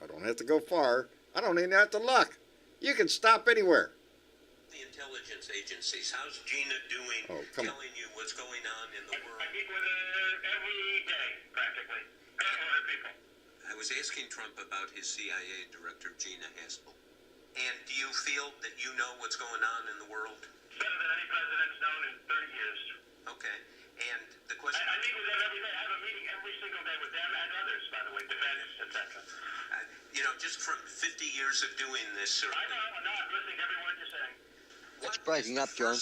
I don't have to go far. I don't even have to look. You can stop anywhere. The intelligence agencies, how's Gina doing? Telling you what's going on in the world? I meet with her every day, practically. Other people. I was asking Trump about his CIA director, Gina Haspel. And do you feel that you know what's going on in the world? Better than any president's known in 30 years. Okay. And the question... I meet with them every day. I have a meeting every single day with them and others, by the way, defense, etc. Just from 50 years of doing this, sir. I know, I'm listening to every word you're saying. It's breaking up, John.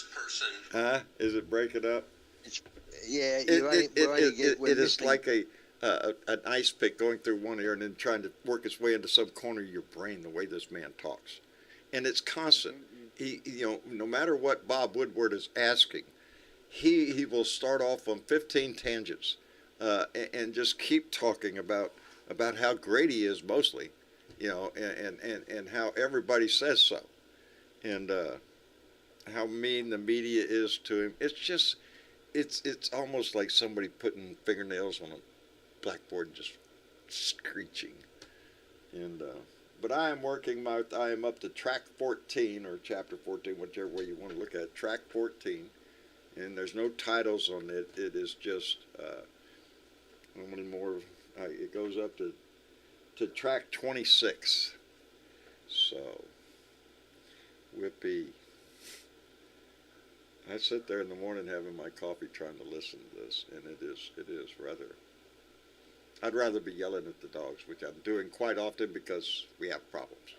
Is it breaking up? It is like an ice pick going through one ear and then trying to work its way into some corner of your brain. The way this man talks, and it's constant. He, no matter what Bob Woodward is asking, he will start off on 15 tangents, and just keep talking about how great he is mostly, and how everybody says so, and how mean the media is to him. It's just, it's almost like somebody putting fingernails on a blackboard and just screeching. And but I am up to track 14 or chapter 14, whichever way you want to look at it, track 14, and there's no titles on it. It is just it goes up to track 26. So, whippy. I sit there in the morning having my coffee trying to listen to this, and it is rather... I'd rather be yelling at the dogs, which I'm doing quite often because we have problems.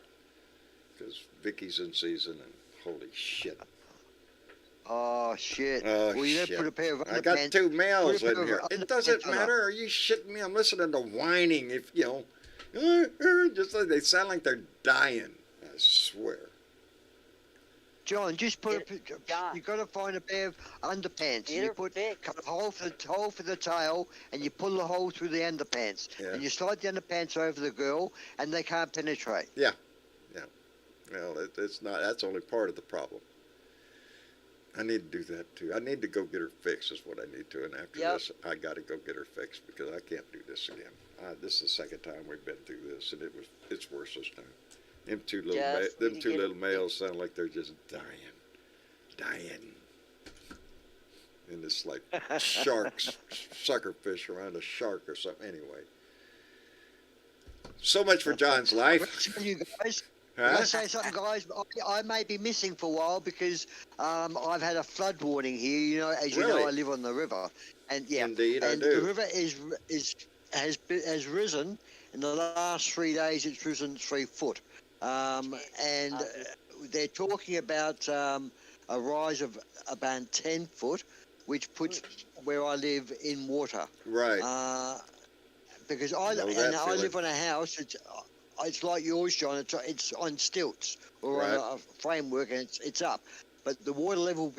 Because Vicky's in season, and holy shit. Oh, shit. Oh, well, you shit. Put a pair of I got two males in here. It doesn't matter. Are you shitting me? I'm listening to whining. If, just like they sound like they're dying. I swear. John, just put. You got to find a pair of underpants. You cut a hole for the tail, and you pull the hole through the underpants, and you slide the underpants over the girl, and they can't penetrate. Yeah. Well, it's not. That's only part of the problem. I need to do that too. I need to go get her fixed. Is what I need to. And after this, I got to go get her fixed because I can't do this again. This is the second time we've been through this, and it's worse this time. Them two little males sound like they're just dying. And it's like sharks, sucker fish around a shark or something. Anyway, so much for John's life. You guys, can I say something, guys? I may be missing for a while because I've had a flood warning here. As you know, I live on the river, and indeed, I do. The river has risen in the last 3 days. It's risen 3 foot. They're talking about a rise of about 10 foot which puts where I live in water. Right. Because I live on a house. It's like yours, John. It's on stilts or Right. on a framework, and it's up. But the water level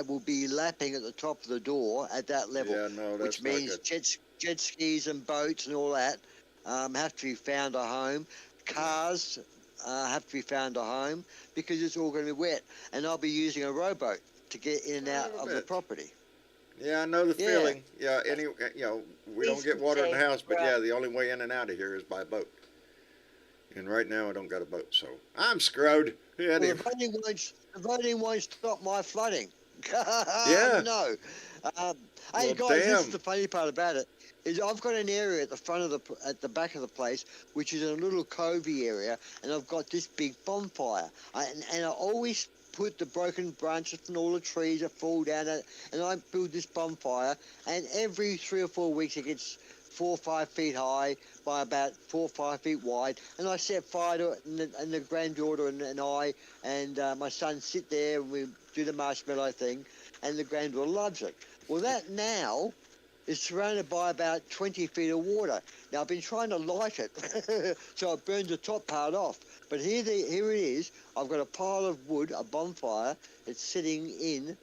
will be lapping at the top of the door at that level, Yeah, no, that's which not means good. jet skis and boats and all that have to be found a home. Cars have to be found a home because it's all going to be wet, and I'll be using a rowboat to get in and out of the property. Yeah, I know the Yeah. feeling. Yeah, we don't get water in the house, but Right. yeah, the only way in and out of here is by boat. And right now I don't got a boat, so I'm screwed. Yeah, Well, the voting won't stop my flooding. Yeah. No. Hey Well, guys, this is damn. the funny part about it. Is I've got an area at the front of at the back of the place, which is a little covey area, and I've got this big bonfire. And I always put the broken branches and all the trees that fall down, and I build this bonfire. And every 3 or 4 weeks, it gets 4 or 5 feet high by about 4 or 5 feet wide, and I set fire to it, and the granddaughter and I and my son sit there and we do the marshmallow thing, and the granddaughter loves it. Well, that now is surrounded by about 20 feet of water. Now, I've been trying to light it, so I burned the top part off. But here it is. I've got a pile of wood, a bonfire. It's sitting in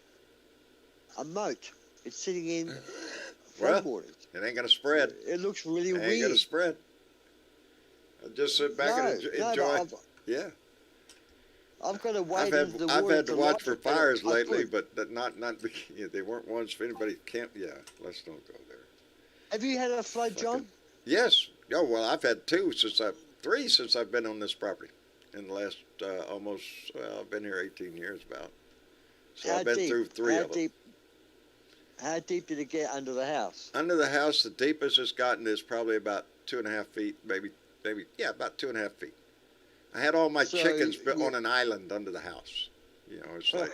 a moat. It's sitting in Well, floodwaters. it ain't gonna spread. It looks really It ain't weird. gonna spread. I'll just sit back and enjoy. But Yeah. I've got to wait I've into the had water to watch light for it, but fires I lately, could. but not yeah, they weren't ones for anybody can't. Yeah, let's don't go there. Have you had a flood, John? Yes. Oh well, I've had three since I've been on this property in the last almost. I've been here 18 years about. So How I've been deep? through three How of them. deep? How deep did it get under the house? Under the house, the deepest it's gotten is probably about 2.5 feet, maybe about 2.5 feet. I had all my So, chickens yeah. on an island under the house. You know, it's like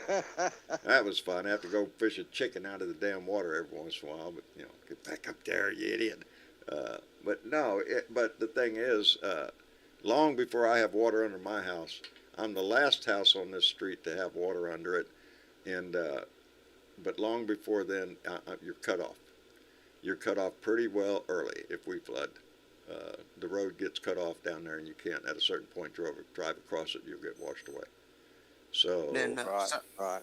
that was fun. I have to go fish a chicken out of the damn water every once in a while, but get back up there, you idiot. But no, but the thing is, long before I have water under my house, I'm the last house on this street to have water under it, and but long before then, you're cut off. You're cut off pretty well early if we flood. The road gets cut off down there, and you can't at a certain point drive across it. You'll get washed away. So Then, Right.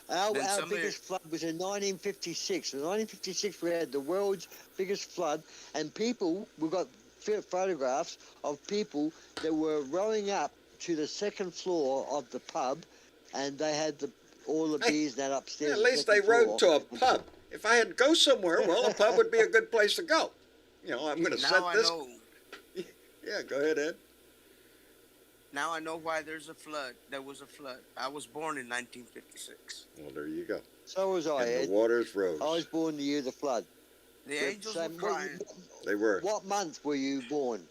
Our somebody- biggest flood was in 1956. In 1956, we had the world's biggest flood, and we got photographs of people that were rowing up to the second floor of the pub, and they had all the beers and that upstairs. at least they rode to a pub. If I had to go somewhere, well, a pub would be a good place to go. I'm going to set now this. I know. Yeah, go ahead, Ed. Now I know why there's a flood. There was a flood. I was born in 1956. Well, there you go. So was I, And Ed. the waters rose. I was born the year of the flood. The angels were What- crying. They were. What month were you born?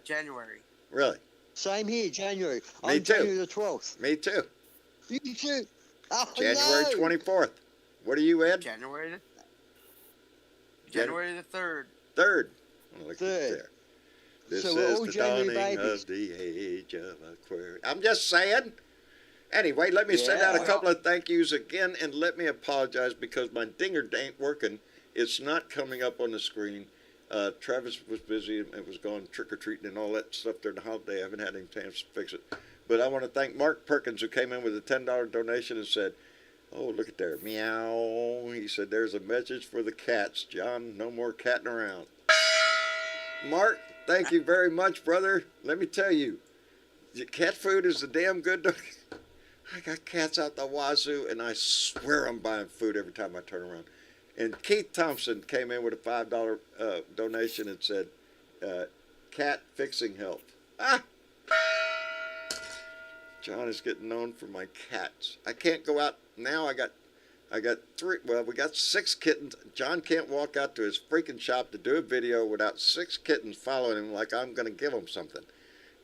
January. Really? Same here, January. Me I'm too. January the 12th. Me too. You too. Oh, January no. 24th. What are you, Ed? January the 3rd. 3rd. Oh, look at Third. there. This So we're is all the January dawning babies. of the age of Aquarius. I'm just saying. Anyway, let me send out a Yeah. couple of thank yous again, and let me apologize because my dinger ain't working. It's not coming up on the screen. Travis was busy and was going trick-or-treating and all that stuff during the holiday. I haven't had any chance to fix it. But I want to thank Mark Perkins, who came in with a $10 donation and said, "Oh, look at there, meow." He said, "There's a message for the cats, John. No more catting around." Mark, thank you very much, brother. Let me tell you, cat food is a damn good. I got cats out the wazoo, and I swear I'm buying food every time I turn around. And Keith Thompson came in with a $5 donation and said, "Cat fixing help." Ah! John is getting known for my cats. I can't go out now. I got three. Well, we got 6 kittens. John can't walk out to his freaking shop to do a video without 6 kittens following him like I'm going to give him something,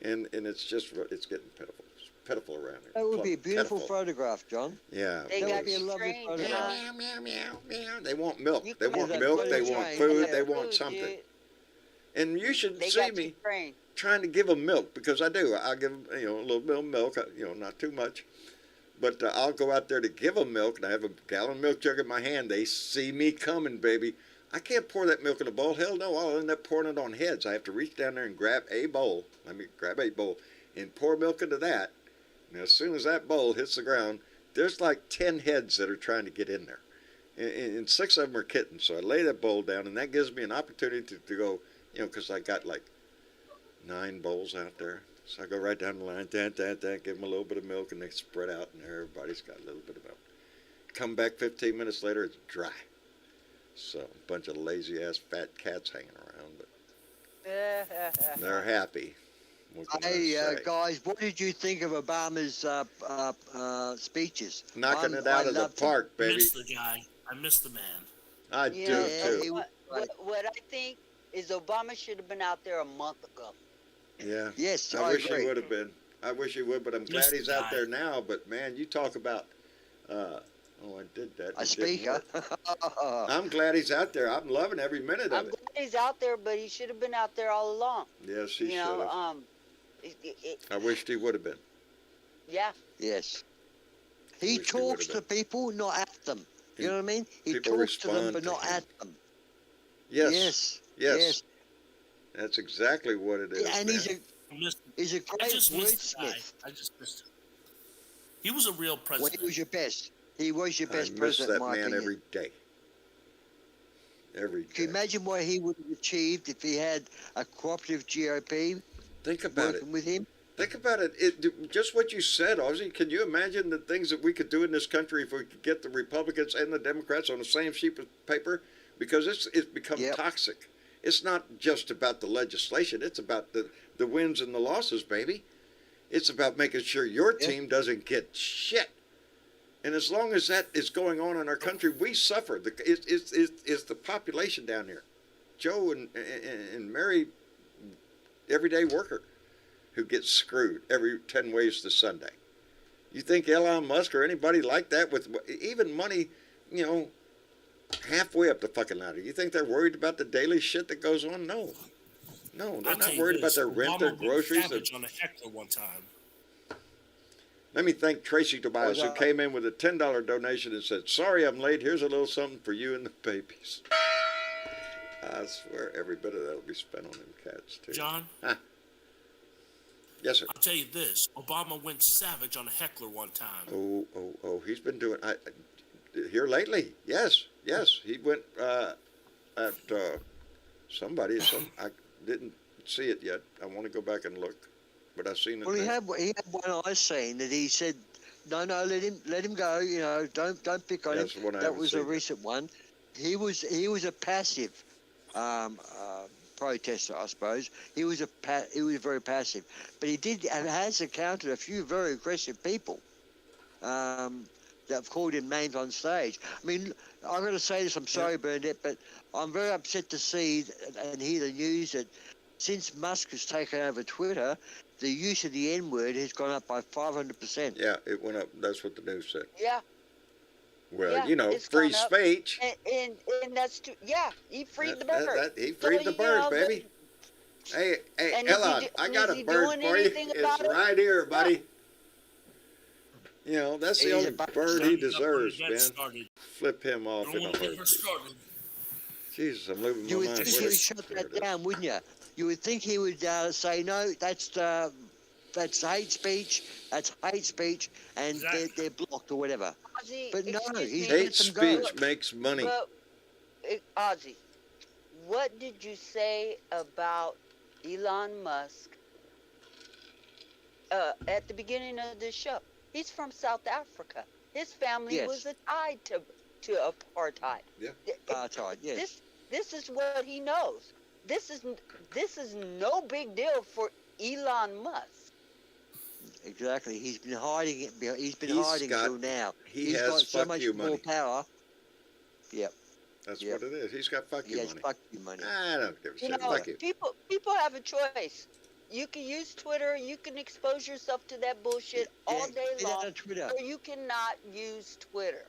and it's getting pitiful. It's pitiful around here. That would be a beautiful Pitiful. photograph, John. Yeah. They That got would be a you lovely trained, photograph. huh? Meow, meow, meow, meow. They want milk. You They got want that milk. They funny want train. food. Yeah. They want Food, something. dude. And you should They see got me you trained. trying to give them milk because I do. I give them, a little bit of milk, not too much. But I'll go out there to give them milk, and I have a gallon milk jug in my hand. They see me coming, baby. I can't pour that milk in a bowl. Hell no, I'll end up pouring it on heads. I have to reach down there and grab a bowl. And pour milk into that. And as soon as that bowl hits the ground, there's like 10 heads that are trying to get in there. And 6 of them are kittens. So I lay that bowl down, and that gives me an opportunity to go, because I got like 9 bowls out there. So I go right down the line, give them a little bit of milk, and they spread out, and everybody's got a little bit of milk. Come back 15 minutes later, it's dry. So a bunch of lazy-ass fat cats hanging around, but they're happy. Hey, guys, what did you think of Obama's speeches? Knocking it out of the park, baby. I miss the guy. I miss the man. I do, too. What I think is Obama should have been out there a month ago. Yeah. Yes, I wish he would have been. I wish he would, but I'm glad he's out guy. there now. But, man, you talk about... I did that. A speaker. I'm glad he's out there. I'm loving every minute of it. I'm glad he's out there, but he should have been out there all along. Yes, he You should have. know, I wished he would have been. yeah. Yes. He Wish he talks would've to people, not at them. You know what I mean? He People talks to them, respond but to not him. at them. Yes. Yes. That's exactly what it is. And man. he's a I great just missed the guy. wordsmith. I just missed him. He was a real Well, president. he was your best. He was your I best miss president, that in my man opinion. every day. Every day. Can you imagine what he would have achieved if he had a cooperative GOP Think about it. working with him? Think about it. Just what you said, Ozzy. Can you imagine the things that we could do in this country if we could get the Republicans and the Democrats on the same sheet of paper? Because it's become toxic. It's not just about the legislation. It's about the wins and the losses, baby. It's about making sure your team doesn't get shit. And as long as that is going on in our country, we suffer. It's the population down here. Joe and Mary, everyday worker, who gets screwed every 10 ways to Sunday. You think Elon Musk or anybody like that with even money, halfway up the fucking ladder, you think they're worried about the daily shit that goes on? No. No, they're not worried about their rent, their groceries. Savage on a heckler one time. Let me thank Tracy Tobias, who came in with a $10 donation and said, "Sorry I'm late. Here's a little something for you and the babies." I swear every bit of that will be spent on them cats, too. John? Huh? Yes, sir. I'll tell you this. Obama went savage on a heckler one time. Oh, he's been doing... here lately, yes. He went at somebody... I didn't see it yet. I want to go back and look. But I've seen it. Well, he had one I seen that he said, no, let him go. Don't pick on him. That was a recent one. He was a passive protester, I suppose. He was very passive, but he has encountered a few very aggressive people that have called him names on stage. I mean, I'm going to say this. I'm sorry, Bernadette, but I'm very upset to see and hear the news that since Musk has taken over Twitter, the use of the N-word has gone up by 500%. Yeah, it went up. That's what the news said. Yeah. Well, free speech. And that's true. Yeah, he freed the bird. He freed the bird, baby. Hey, Elon, I got a bird for you. It's right here, buddy. That's the only bird he deserves, man. Flip him off in a heartbeat. Jesus, I'm losing my mind. You would think he would shut that down, wouldn't you? You would think he would say, no, that's hate speech, and they're blocked or whatever. Ozzy, but no, he's hate let them go. speech makes money. Well, Ozzy, what did you say about Elon Musk at the beginning of this show? He's from South Africa. His family was tied to apartheid. Yeah, apartheid. Yes. This is what he knows. This is no big deal for Elon Musk. Exactly. He's been hiding it. He's been hiding till now. He's got has so much you more money. Power. Yep. That's what it is. He's got fuck you money. Fuck you money. I don't give a shit. Fuck you. People have a choice. You can use Twitter. You can expose yourself to that bullshit all day long, or you cannot use Twitter.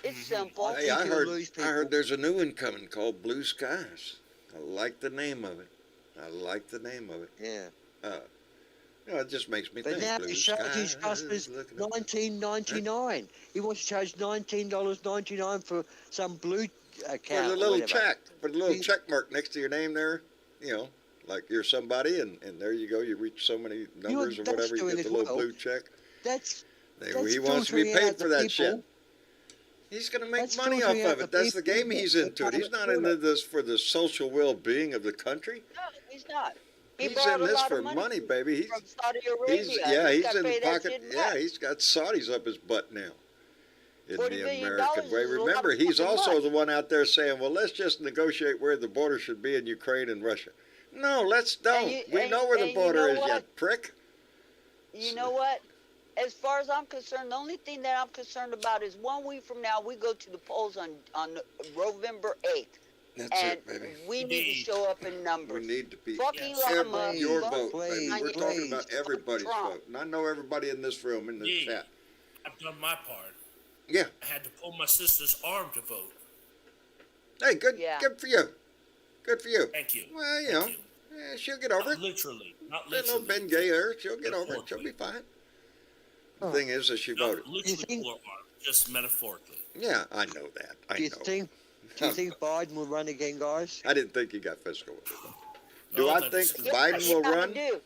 It's simple. Hey, I heard there's a new one coming called Blue Skies. I like the name of it. Yeah. You know, it just makes me But think. now Blue he sky charges is customers looking up. $19.99. He wants to charge $19.99 for some blue For account the or little whatever. check, for the little He- check mark next to your name there, you know, like you're somebody, and there you go. You reach so many numbers or that's whatever, you doing get the as little well. blue check. That's He wants to be filtering paid out for the that shit. people. He's going to make That's money off filtering out of it. the That's the people game he's that into. It. He's can't not afford into it. this for the social well-being of the country. No, he's not. He He's brought in a this lot for of money, baby. from Saudi Arabia. He's He's in gotta the pay that pocket. shit Yeah, back. he's got Saudis up his butt now. In $40 the billion American way. is a lot Remember, of he's fucking also money. the one out there saying, well, let's just negotiate where the border should be in Ukraine and Russia. No, let's don't. We know where the border is, you prick. You know what? As far as I'm concerned, the only thing that I'm concerned about is 1 week from now, we go to the polls on November 8th. That's and it, baby. we need to show up in numbers. We need to be Fuck Elon Musk. your fuck vote, baby. We're Kanye, talking about everybody's Trump. vote. And I know everybody in this room, in the chat. I've done my part. Yeah. I had to pull my sister's arm to vote. Hey, good for you. Good for you. Thank you. Well, you know, she'll get over it. Literally. Not That little literally. Ben Gay there, she'll get over it. She'll be fine. The thing is that she voted. Literally pull her arm, just metaphorically. Yeah, I know that. I know. Do you think Biden will run again, guys? I didn't think he got physical with it. Do No, I that's- think Biden will run? I do.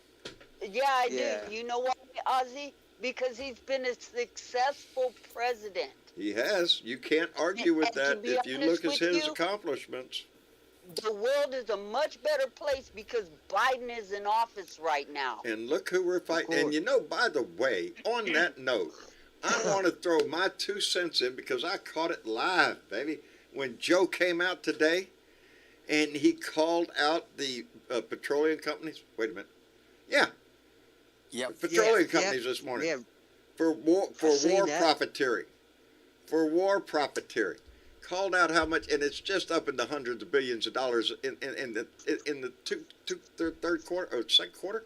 Yeah, I Yeah. do. You know why, Ozzy? Because he's been a successful president. He has. You can't argue with And to that be if you honest look at with his you, accomplishments. The world is a much better place because Biden is in office right now. And look who we're fighting. And you know, by the way, on that note, I want to throw my 2 cents in because I caught it live, baby. When Joe came out today and he called out the petroleum companies. Wait a minute. Yeah. Yep. Petroleum companies this morning. Yeah. For war that. profiteering. For war profiteering. Called out how much, and it's just up in the hundreds of billions of dollars in the third quarter or second quarter.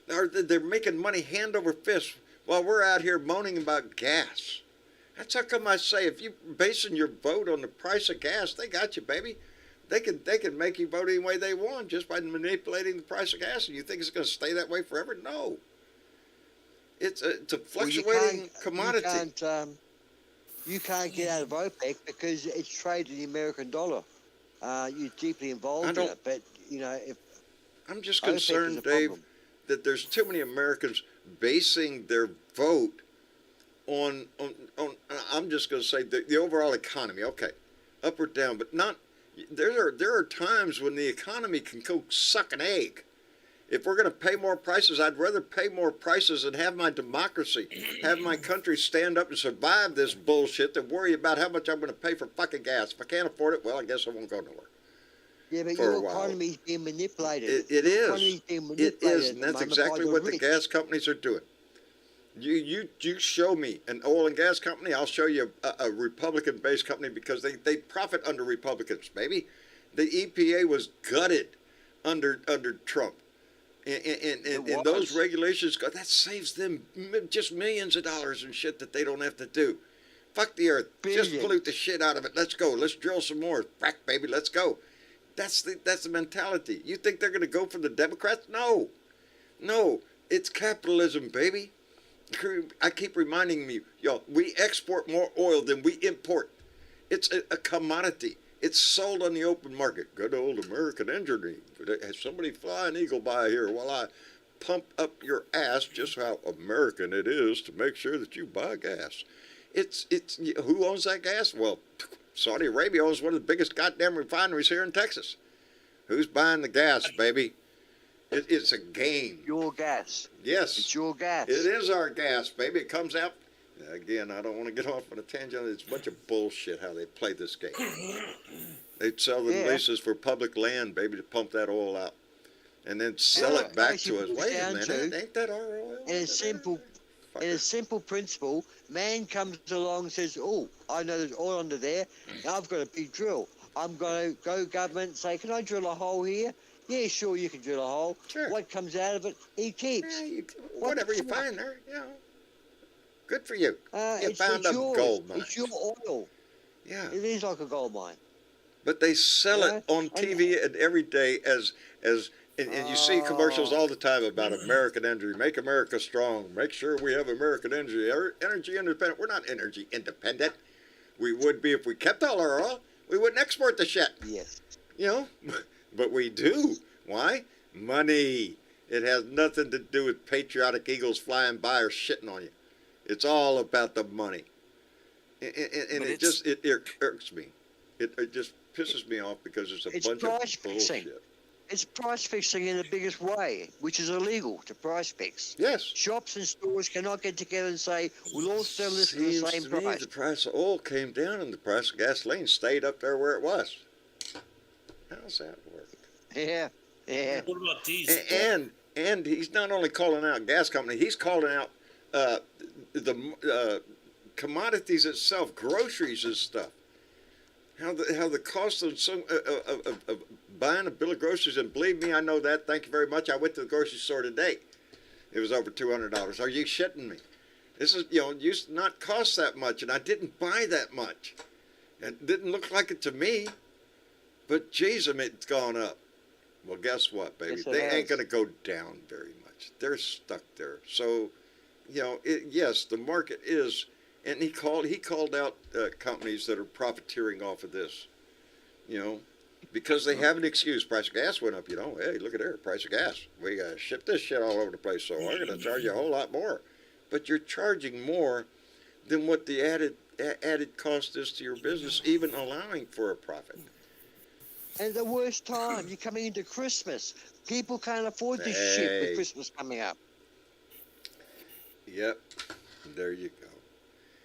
They're making money hand over fist while we're out here moaning about gas. That's how come I say if you basing your vote on the price of gas, they got you, baby. They can make you vote any way they want just by manipulating the price of gas. And you think it's going to stay that way forever? No. It's a fluctuating commodity. You can't get out of OPEC because it's traded in the American dollar. You're deeply involved in it, but you know if I'm just OPEC is concerned, a Dave, problem. that there's too many Americans basing their vote on I'm just going to say the overall economy. Okay, up or down, but not. There are times when the economy can go suck an egg. If we're going to pay more prices, I'd rather pay more prices and have my democracy, have my country stand up and survive this bullshit than worry about how much I'm going to pay for fucking gas. If I can't afford it, well, I guess I won't go nowhere. Yeah, but for a your while. economy's being manipulated. It Your is. economy's being It manipulated is, at and the that's moment exactly by what the rich. gas companies are doing. You show me an oil and gas company, I'll show you a Republican-based company because they profit under Republicans, baby. The EPA was gutted under Trump. And those regulations, that saves them just millions of dollars and shit that they don't have to do. Fuck the earth. Just pollute the shit out of it. Let's go. Let's drill some more. Frack, baby. Let's go. That's the mentality. You think they're going to go for the Democrats? No. No. It's capitalism, baby. I keep reminding you, y'all, we export more oil than we import. It's a commodity. It's sold on the open market. Good old American engineering. Has somebody fly an eagle by here while I pump up your ass just how American it is to make sure that you buy gas. It's who owns that gas? Well, Saudi Arabia owns one of the biggest goddamn refineries here in Texas. Who's buying the gas, baby? It's a game. Your gas. Yes. It's your gas. It is our gas, baby. It comes out. Again, I don't want to get off on a tangent. It's a bunch of bullshit how they play this game. They'd sell the leases for public land, baby, to pump that oil out. And then sell it back to us. Wait a minute, ain't that our oil? In a simple principle, man comes along and says, oh, I know there's oil under there. Now I've got a big drill. I'm going to go government and say, can I drill a hole here? Yeah, sure, you can drill a hole. Sure. What comes out of it, he keeps. Yeah, whatever you find there, good for you. You It's found a yours. gold mine. It's your oil. Yeah. It is like a gold mine. But they sell it on TV and every day as And you see commercials all the time about American energy. Make America strong. Make sure we have American energy. Energy independent. We're not energy independent. We would be if we kept all our oil. We wouldn't export the shit. Yes. You know? But we do. Why? Money. It has nothing to do with patriotic eagles flying by or shitting on you. It's all about the money. And it irks me. It just pisses me off because it's a bunch of bullshit. It's price fixing in the biggest way, which is illegal to price fix. Yes. Shops and stores cannot get together and say, we'll all sell this for the same price. The price of oil came down and the price of gasoline stayed up there where it was. How's that work? Yeah. What about diesel? And he's not only calling out gas company, he's calling out the commodities itself, groceries and stuff. How the cost of buying a bill of groceries, and believe me, I know that. Thank you very much. I went to the grocery store today. It was over $200. Are you shitting me? This is, used to not cost that much, and I didn't buy that much. It didn't look like it to me, but geez, it's gone up. Well, guess what, baby? Yes, they ain't going to go down very much. They're stuck there. So, yes, the market is, and he called out companies that are profiteering off of this, because they have an excuse. Price of gas went up, Hey, look at there, price of gas. We got to ship this shit all over the place, so we're going to charge you a whole lot more. But you're charging more than what the added cost is to your business, even allowing for a profit. And the worst time, you're coming into Christmas. People can't afford this shit with Christmas coming up. Yep, there you go.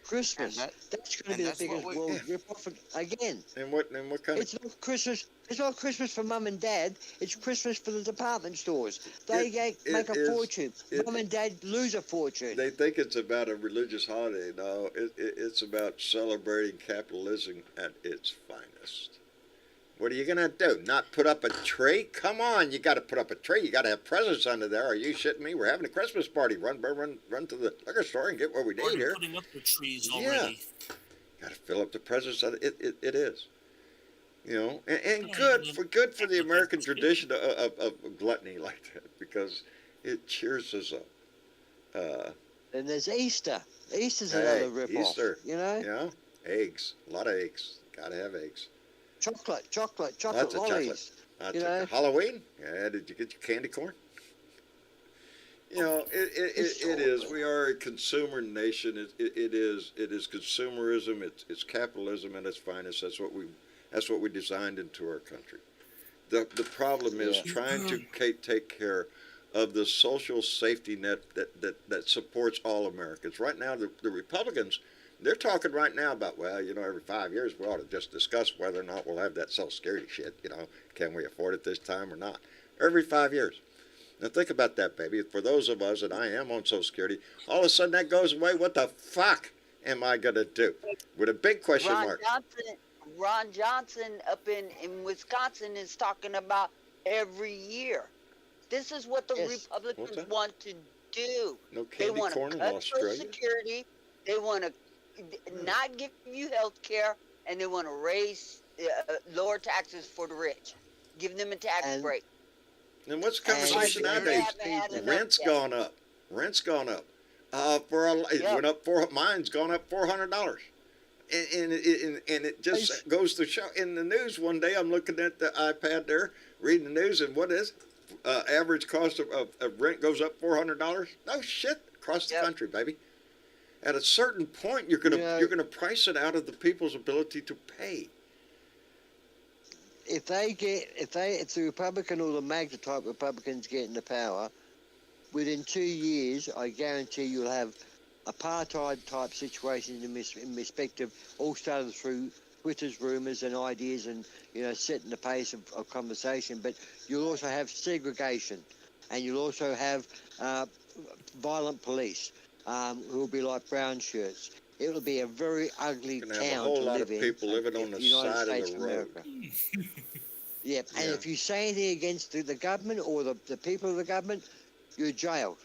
Christmas. That's going to be the biggest world rip-off again. And what kind It's not Christmas. It's not Christmas for mum and dad. It's Christmas for the department stores. They make a fortune. Mum and dad lose a fortune. They think it's about a religious holiday. No, it's about celebrating capitalism at its finest. What are you going to do? Not put up a tree? Come on, you got to put up a tree. You got to have presents under there. Are you shitting me? We're having a Christmas party. Run to the liquor store and get what we need here. Putting up the trees already. Got to fill up the presents. It is. And good for the American tradition of gluttony like that, because it cheers us up. And there's Easter. Easter's another rip-off. Easter. Yeah, eggs. A lot of eggs. Got to have eggs. Chocolate Lots of lollies. chocolate. Halloween? Yeah, did you get your candy corn? It is. We are a consumer nation. It is consumerism. It's capitalism at its finest. That's what we designed into our country. The problem is trying to take care of the social safety net that supports all Americans. Right now, the Republicans, they're talking right now about, every 5 years we ought to just discuss whether or not we'll have that Social Security shit. Can we afford it this time or not? Every 5 years. Now think about that, baby. For those of us, and I am on Social Security, all of a sudden that goes away. What the fuck am I going to do? With a big question mark. Ron Johnson up in Wisconsin is talking about every year. This is what the Republicans want to do. No candy corn in Australia. Social Security. They want to not give you health care, and they want to raise lower taxes for the rich. Give them a tax break. And what's the conversation nowadays? Rent's gone up. It went up mine's gone up $400. And it just goes to show. In the news one day, I'm looking at the iPad there, reading the news, and what is average cost of rent goes up $400? No shit, across the country, baby. At a certain point, you're gonna price it out of the people's ability to pay. If the Republican or the MAGA type Republicans get into power, within 2 years, I guarantee you'll have apartheid type situations in respect of all started through Twitter's rumours and ideas and setting the pace of conversation. But you'll also have segregation, and you'll also have violent police. Who will be like brown shirts. It will be a very ugly town to live in. A whole lot of people living on the side of the road. And if you say anything against the government or the people of the government, you're jailed.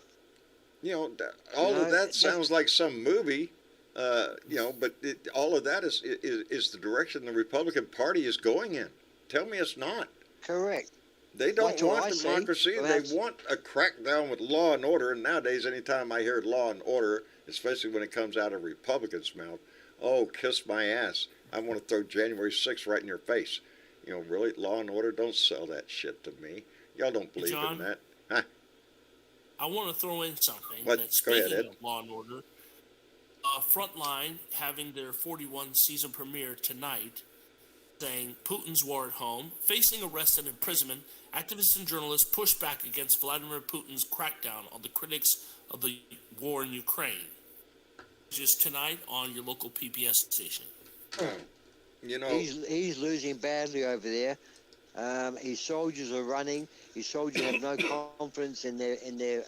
All of that sounds like some movie, but all of that is the direction the Republican Party is going in. Tell me it's not. Correct. They don't That's what want I see. democracy. Well, They that's- want a crackdown with law and order. And nowadays, anytime I hear law and order, especially when it comes out of Republicans' mouth, oh, kiss my ass. I want to throw January 6th right in your face. You know, really, law and order, don't sell that shit to me. Y'all don't believe John? in that. Huh? I want to throw in something. What? That Go ahead, speaking Ed. of Law and Order, Frontline having their 41 season premiere tonight, saying Putin's war at home, facing arrest and imprisonment, activists and journalists push back against Vladimir Putin's crackdown on the critics of the war in Ukraine. Just tonight on your local PBS station. You know, He's losing badly over there. His soldiers are running. His soldiers have no confidence in their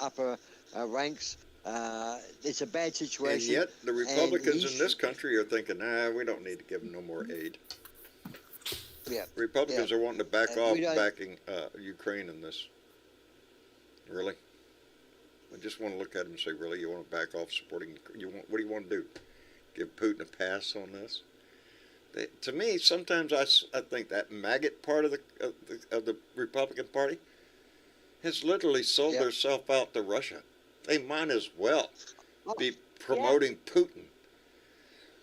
upper ranks. It's a bad and situation. yet the Republicans he's- in this country are thinking, we don't need to give them no more aid. Yeah. Republicans yeah. are wanting to back We off don't- backing Ukraine in this. Really? I just want to look at them and say, really, you want to back off supporting? What do you want to do? Give Putin a pass on this? To me, sometimes I think that maggot part of the Republican Party has literally sold Yeah. themselves out to Russia. They might as well Oh, be promoting Putin.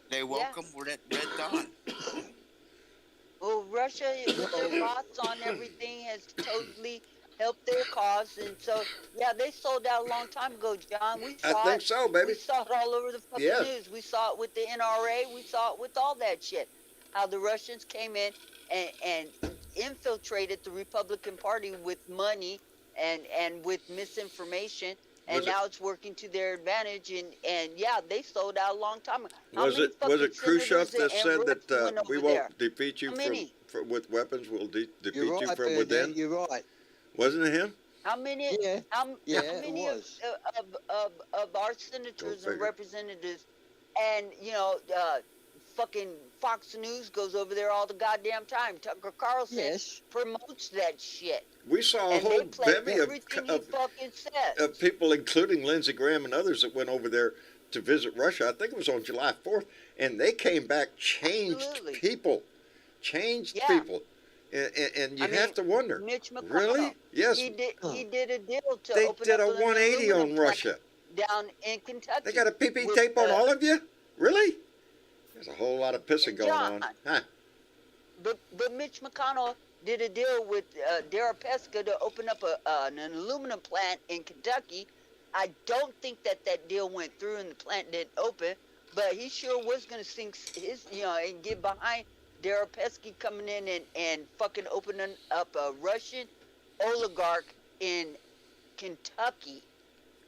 They welcome Red Dawn. Well, Russia, with their bots on everything, has totally helped their cause, and so they sold out a long time ago, John. We saw I think it. so, baby. We saw it all over the fucking Yes. news. We saw it with the NRA. We saw it with all that shit. How the Russians came in and infiltrated the Republican Party with money and with misinformation. And Was it- now it's working to their advantage, and they sold out a long time ago. How Was many it fucking Khrushchev senators that and said reps that went we over won't there? defeat you How many? with weapons? We'll defeat You're you right, from Bernadette, within. You're right. Wasn't it him? How many? Yeah. How Yeah, many it was. of our senators and figure. representatives, and fucking Fox News goes over there all the goddamn time. Tucker Carlson Yes. promotes that shit, We saw a and whole they play bevy everything he of fucking says. people, including Lindsey Graham and others, that went over there to visit Russia. I think it was on July 4th, and they came back changed Absolutely. people. Changed Yeah. people. And you I have mean, to wonder, Mitch McConnell. really? Yes, He did a deal to they open did up a an 180 on aluminum Russia. plant down in Kentucky. They got a PP with, tape on all of you? Really? There's a whole lot of pissing going on. John. Huh. But Mitch McConnell did a deal with Dara Pesca to open up an aluminum plant in Kentucky. I don't think that deal went through and the plant didn't open, but he sure was going to sink his, and get behind Dara Pesky coming in and fucking opening up a Russian oligarch in Kentucky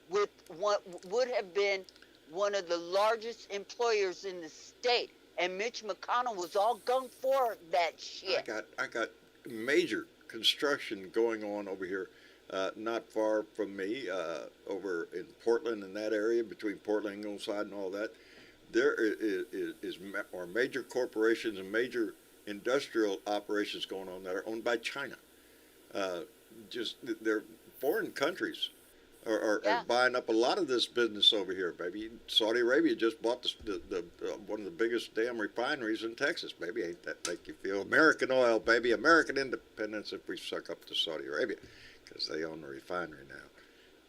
with what would have been one of the largest employers in the state. And Mitch McConnell was all gung for that shit. I got major construction going on over here, not far from me, over in Portland, in that area between Portland and Ingleside and all that. There are major corporations and major industrial operations going on that are owned by China. They're foreign countries are buying up a lot of this business over here, baby. Saudi Arabia just bought the one of the biggest damn refineries in Texas, baby. Ain't that make you feel? American oil, baby. American independence if we suck up to Saudi Arabia, because they own the refinery now.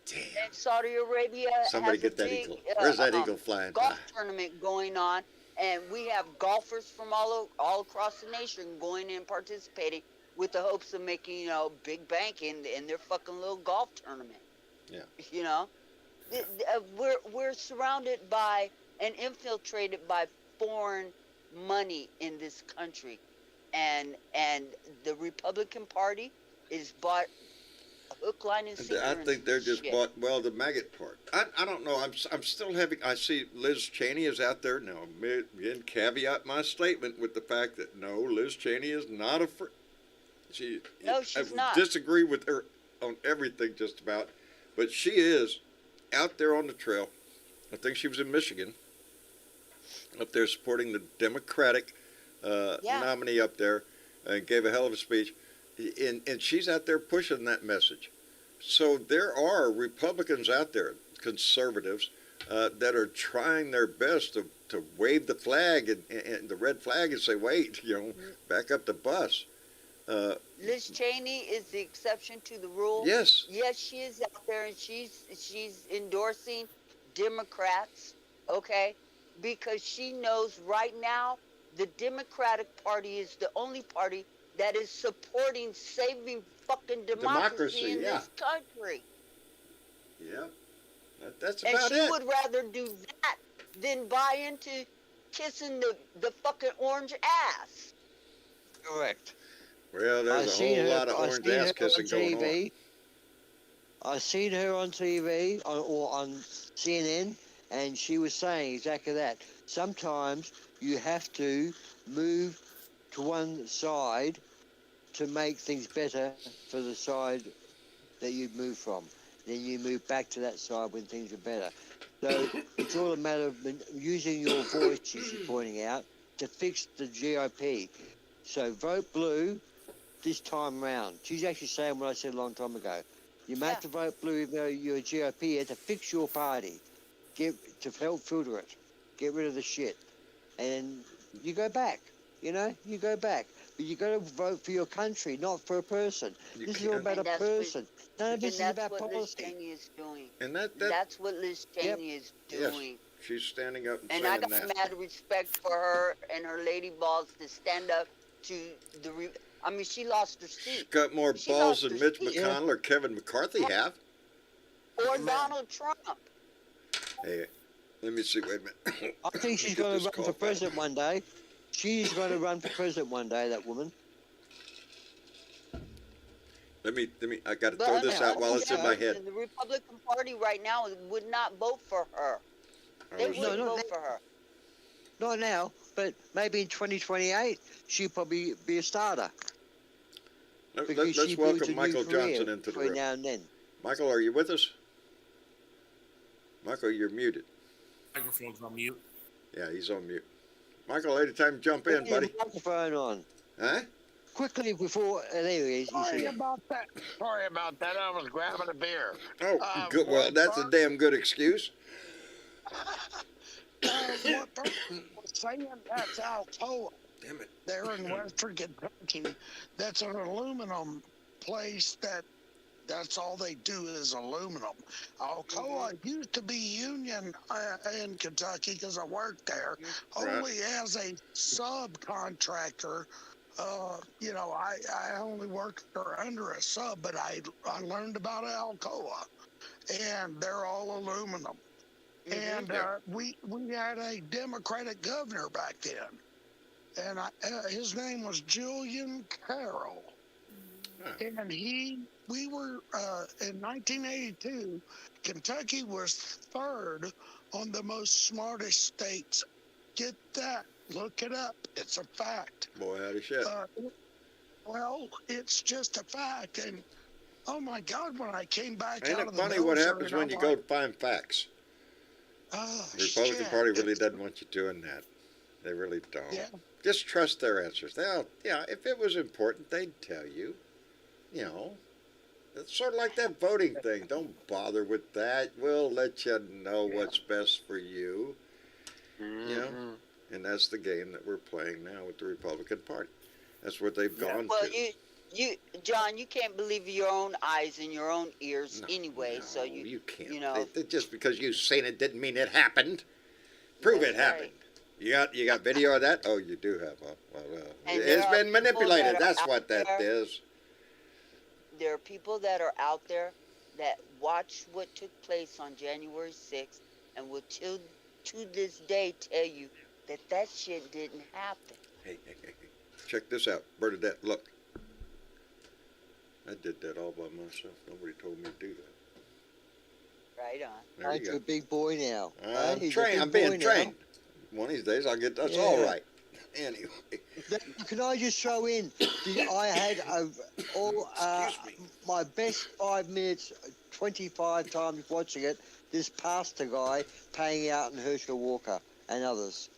Damn. And Saudi Arabia Somebody has get a that big, eagle. Where's that eagle flying by? golf tournament going on, and we have golfers from all across the nation going in participating with the hopes of making big bank in their fucking little golf tournament. Yeah. We're surrounded by and infiltrated by foreign money in this country, and the Republican Party is bought hook, line, and sinker. I think they're just shit. bought, the maggot part. I don't know. I'm still having, I see Liz Cheney is out there now. Again, caveat my statement with the fact that no, Liz Cheney is not a No, she's not. Disagree with her on everything just about, but she is out there on the trail. I think she was in Michigan, up there supporting the Democratic nominee up there, and gave a hell of a speech. And she's out there pushing that message. So there are Republicans out there, conservatives, that are trying their best to wave the flag and the red flag and say, wait, back up the bus. Liz Cheney is the exception to the rule. Yes. Yes, she is out there and she's endorsing Democrats, okay? Because she knows right now the Democratic Party is the only party that is supporting saving fucking democracy in this country. Yeah. That's And about she it. would rather do that than buy into kissing the fucking orange ass. Correct. Well, there's a whole lot of orange ass kissing going on. I seen her on TV or on CNN, and she was saying exactly that. Sometimes you have to move to one side to make things better for the side that you move from. Then you move back to that side when things are better. So it's all a matter of using your voice, she's pointing out, to fix the GOP. So vote blue this time round. She's actually saying what I said a long time ago. You have to vote blue even though you're a GOP to fix your party. To help filter it. Get rid of the shit. And you go back. You go back. But you got to vote for your country, not for a person. This is all about a person. None of this is about policy. Liz Cheney is doing. And that's what Liz Cheney is doing. Yes. She's standing up and saying that. And I got mad respect for her and her lady balls to stand up to the... I mean, she lost her seat. She's got more balls than Mitch McConnell or Kevin McCarthy have. Or Donald Trump. Hey, let me see. Wait a minute. I think she's going to run for president one day. She's going to run for president one day, that woman. Let me, I got to throw this out while it's in my head. The Republican Party right now would not vote for her. They wouldn't vote for her. Not now, but maybe in 2028, she'll probably be a starter. Let's welcome Michael Johnson into the room. Now and then. Michael, are you with us? Michael, you're muted. Microphone's on mute. Yeah, he's on mute. Michael, anytime jump in, buddy. Microphone on. Huh? Quickly before, anyways. Sorry about that. I was grabbing a beer. Oh, good. Well, that's a damn good excuse. What person was saying that's Alcoa. Damn it. There in Western Kentucky. That's an aluminum place that's all they do is aluminum. Alcoa used to be union in Kentucky because I worked there. Only as a subcontractor. I only worked under a sub, but I learned about Alcoa, and they're all aluminum. And we had a Democratic governor back then, and his name was Julian Carroll. And we were in 1982. Kentucky was third on the most smartest states. Get that? Look it up. It's a fact. Boy, howdy shit. Well, it's just a fact. And oh my God, when I came back Ain't out it of the funny what military, happens when you go to find facts? The Republican Party really doesn't want you doing that. They really don't. Yeah. Just trust their answers. If it was important, they'd tell you. It's sort of like that voting thing. Don't bother with that. We'll let you know what's best for you. And that's the game that we're playing now with the Republican Party. That's what they've gone to. You, John, you can't believe your own eyes and your own ears anyway. So you can't. Just because you've seen it didn't mean it happened. Prove it happened. Right. You got video of that? Oh, you do have. Well, it's been manipulated. That's what that is. There are people that are out there that watched what took place on January 6th and will to this day tell you that shit didn't happen. Hey. Check this out. Bernadette, look. I did that all by myself. Nobody told me to do that. Right on. There you go. A big boy now. I'm being trained. One of these days I'll get that's all right. Anyway. Can I just throw in? I had my best 5 minutes, 25 times watching it. This pastor guy paying out in Herschel Walker and others.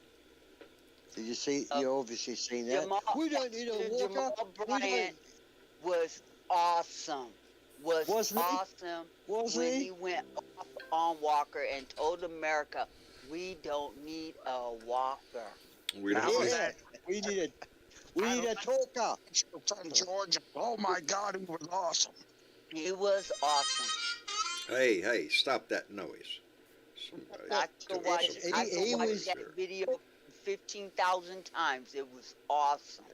Did you see? You obviously seen that. We don't need a Walker. Jamal Bryant was awesome. Wasn't awesome when he went off on Walker and told America, we don't need a Walker. We We need a talker. From Georgia. Oh my God, he was awesome. He was awesome. Hey, stop that noise. I could watch that video 15,000 times. It was awesome.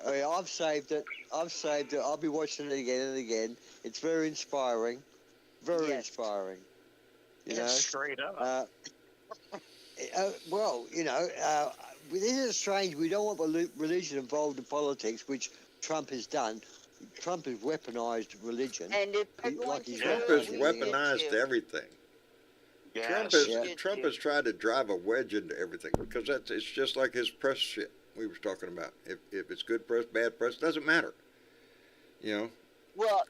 I've saved it. I'll be watching it again and again. It's very inspiring. Very inspiring. You know? Straight up. Well, this is strange. We don't want religion involved in politics, which Trump has done. Trump has weaponized religion. And if Trump has weaponized everything. Yes. Trump has tried to drive a wedge into everything because it's just like his press shit we was talking about. If it's good press, bad press, doesn't matter. You know. Well,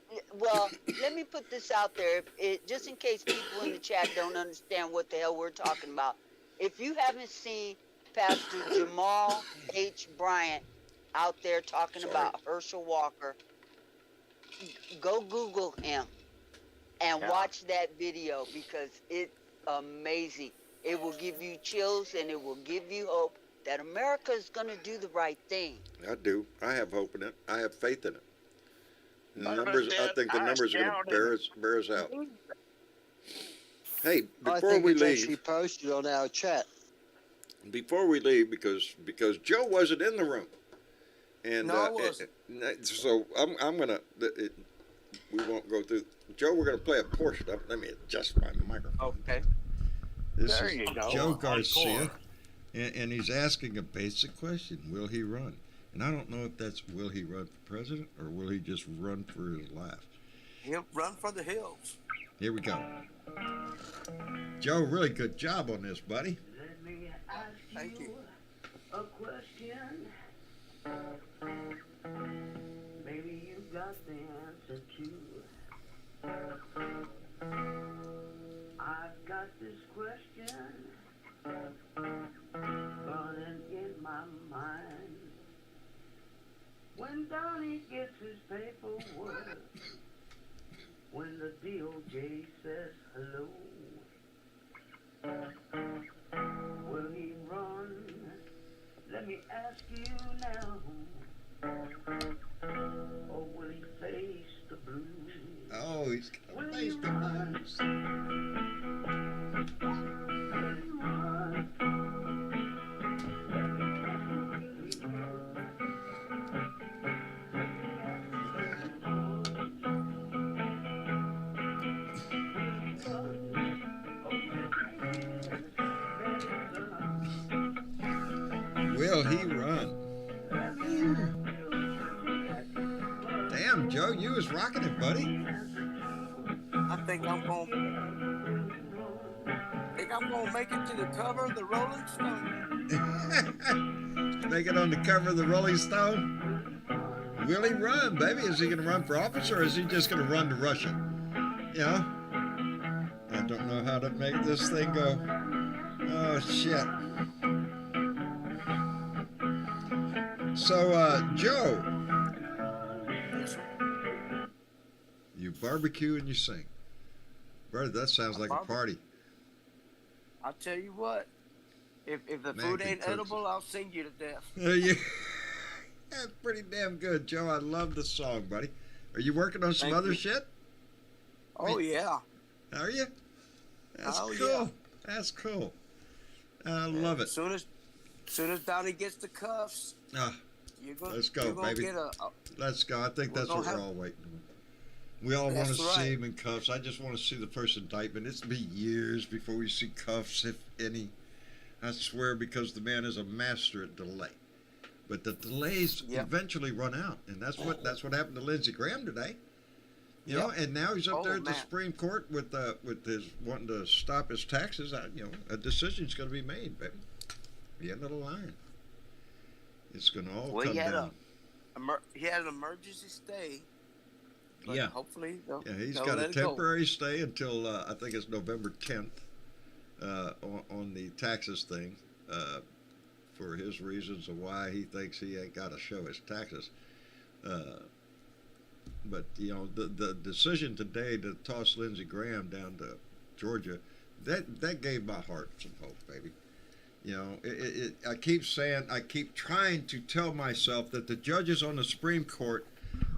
let me put this out there, just in case people in the chat don't understand what the hell we're talking about. If you haven't seen Pastor Jamal H. Bryant out there talking about Herschel Walker, go Google him and watch that video because it's amazing. It will give you chills and it will give you hope that America is going to do the right thing. I do. I have hope in it. I have faith in it. I think the numbers are going to bear us out. Hey, before we leave, actually posted on our chat. Before we leave, because Joe wasn't in the room, and no, I wasn't. So I'm gonna. We won't go through. Joe, we're gonna play a portion of it. Let me adjust my microphone. Okay. This There is you go. Joe Garcia, and he's asking a basic question: will he run? And I don't know if that's will he run for president or will he just run for his life? He'll run for the hills. Here we go. Joe, really good job on this, buddy. Let me ask Thank you. a question. Maybe you got the answer to. I've got this question burning in my mind. When Donnie gets his paperwork, when the DOJ says hello, will he run? Let me ask you now. Or will he face the blues? Oh, he's Will gonna he face the run? blues. Will he run? Will he run? Damn, Joe, you was rocking it, buddy. I think I'm gonna make it to the cover of the Rolling Stone. Make it on the cover of the Rolling Stone. Will he run, baby? Is he going to run for office or is he just going to run to Russia? You know? I don't know how to make this thing go. Oh, shit. So, Joe, you barbecue and you sing. Brother, that sounds like a party. I'll tell you what. If the Man, food can ain't cook. edible, I'll sing you to death. Yeah. That's pretty damn good, Joe. I love the song, buddy. Are you working on some Thank other you. shit? Oh yeah. Are you? That's Oh, cool. yeah. That's cool. I love it. Soon as Donnie gets the cuffs, Ah, you're gonna, let's go, you're gonna baby. get let's go. I think We're that's what gonna we're have- all waiting on. We all want That's to right. see him in cuffs. I just want to see the first indictment. It's be years before we see cuffs, if any. I swear, because the man is a master at delay. But the delays Yep. eventually run out, and that's what happened to Lindsey Graham today. You know, Yep. and now he's up Oh, there at the man. Supreme Court with his wanting to stop his taxes. A decision's going to be made, baby. The end of the line. It's going to all Well, come he had down. he had an emergency stay. But Yeah. hopefully they'll, Yeah, he's they'll got a let it go. temporary stay until I think it's November 10th on the taxes thing for his reasons of why he thinks he ain't got to show his taxes. But, you know, the decision today to toss Lindsey Graham down to Georgia, that gave my heart some hope, baby. You know, I keep trying to tell myself that the judges on the Supreme Court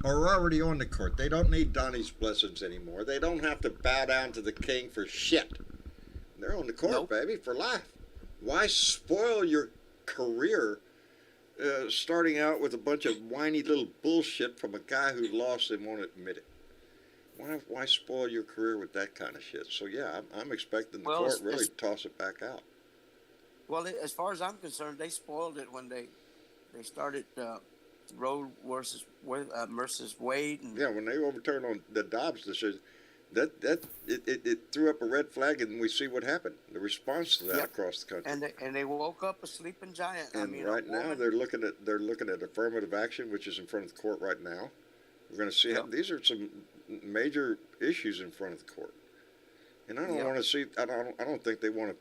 are already on the court. They don't need Donnie's blessings anymore. They don't have to bow down to the king for shit. They're on the court, baby, for life. Why spoil your career starting out with a bunch of whiny little bullshit from a guy who lost and won't admit it? Why spoil your career with that kind of shit? So, yeah, I'm expecting the court really to toss it back out. Well, as far as I'm concerned, they spoiled it when they started Roe versus Wade. And yeah, when they overturned on the Dobbs decision, it threw up a red flag, and we see what happened. The response to that across the country. And they woke up a sleeping giant. And right now they're looking at affirmative action, which is in front of the court right now. We're going to see how these are some major issues in front of the court, and I don't want to see. I don't think they want to,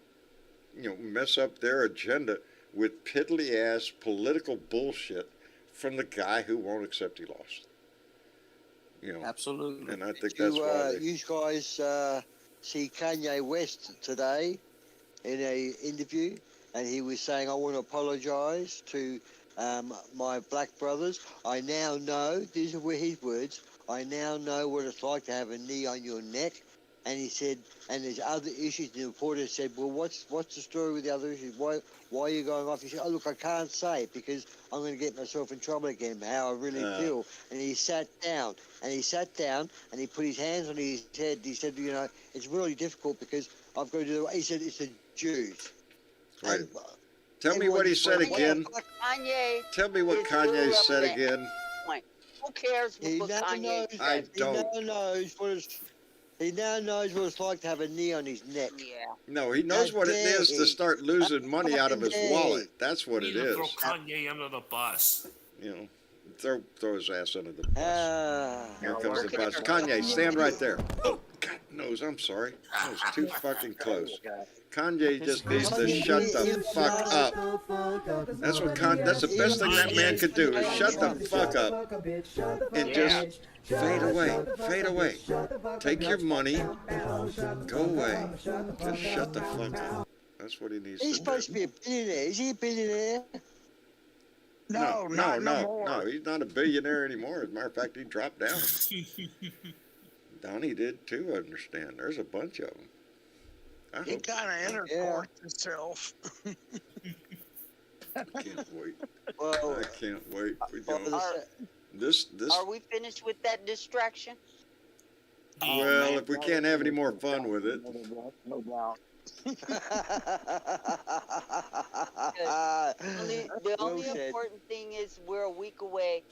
mess up their agenda with piddly ass political bullshit from the guy who won't accept he lost. Absolutely. And I think that's why you guys see Kanye West today in a interview, and he was saying, "I want to apologize to my black brothers. I now know," these are his words, "I now know what it's like to have a knee on your neck." And he said, and there's other issues. The reporter said, "Well, what's the story with the other issues? Why are you going off?" He said, "Oh, look, I can't say it because I'm going to get myself in trouble again, how I really feel." And he sat down, and he put his hands on his head. He said, "It's really difficult because I've got to do it." He said, "It's the Jews." Right. Tell me what he said again. Tell me what Kanye said again. Who cares what Kanye said? I don't. He now knows what it's like to have a knee on his neck. Yeah. No, he knows what it is to start losing money out of his wallet. That's what it is. Throw Kanye under the bus. Throw his ass under the bus. Here comes the bus. Kanye, stand right there. Oh, God knows, I'm sorry. That was too fucking close. Kanye just needs to shut the fuck up. That's the best thing that man could do is shut the fuck up and just fade away. Fade away. Take your money. Go away. Just shut the fuck up. That's what he needs to do. He's supposed to be a billionaire. Is he a billionaire? No. He's not a billionaire anymore. As a matter of fact, he dropped down. Donnie did too, I understand. There's a bunch of them. He kind of intercourse himself. I can't wait. Well, I can't wait. This. Are we finished with that distraction? Well, if we can't have any more fun with it. No doubt. The only important thing is we're a week away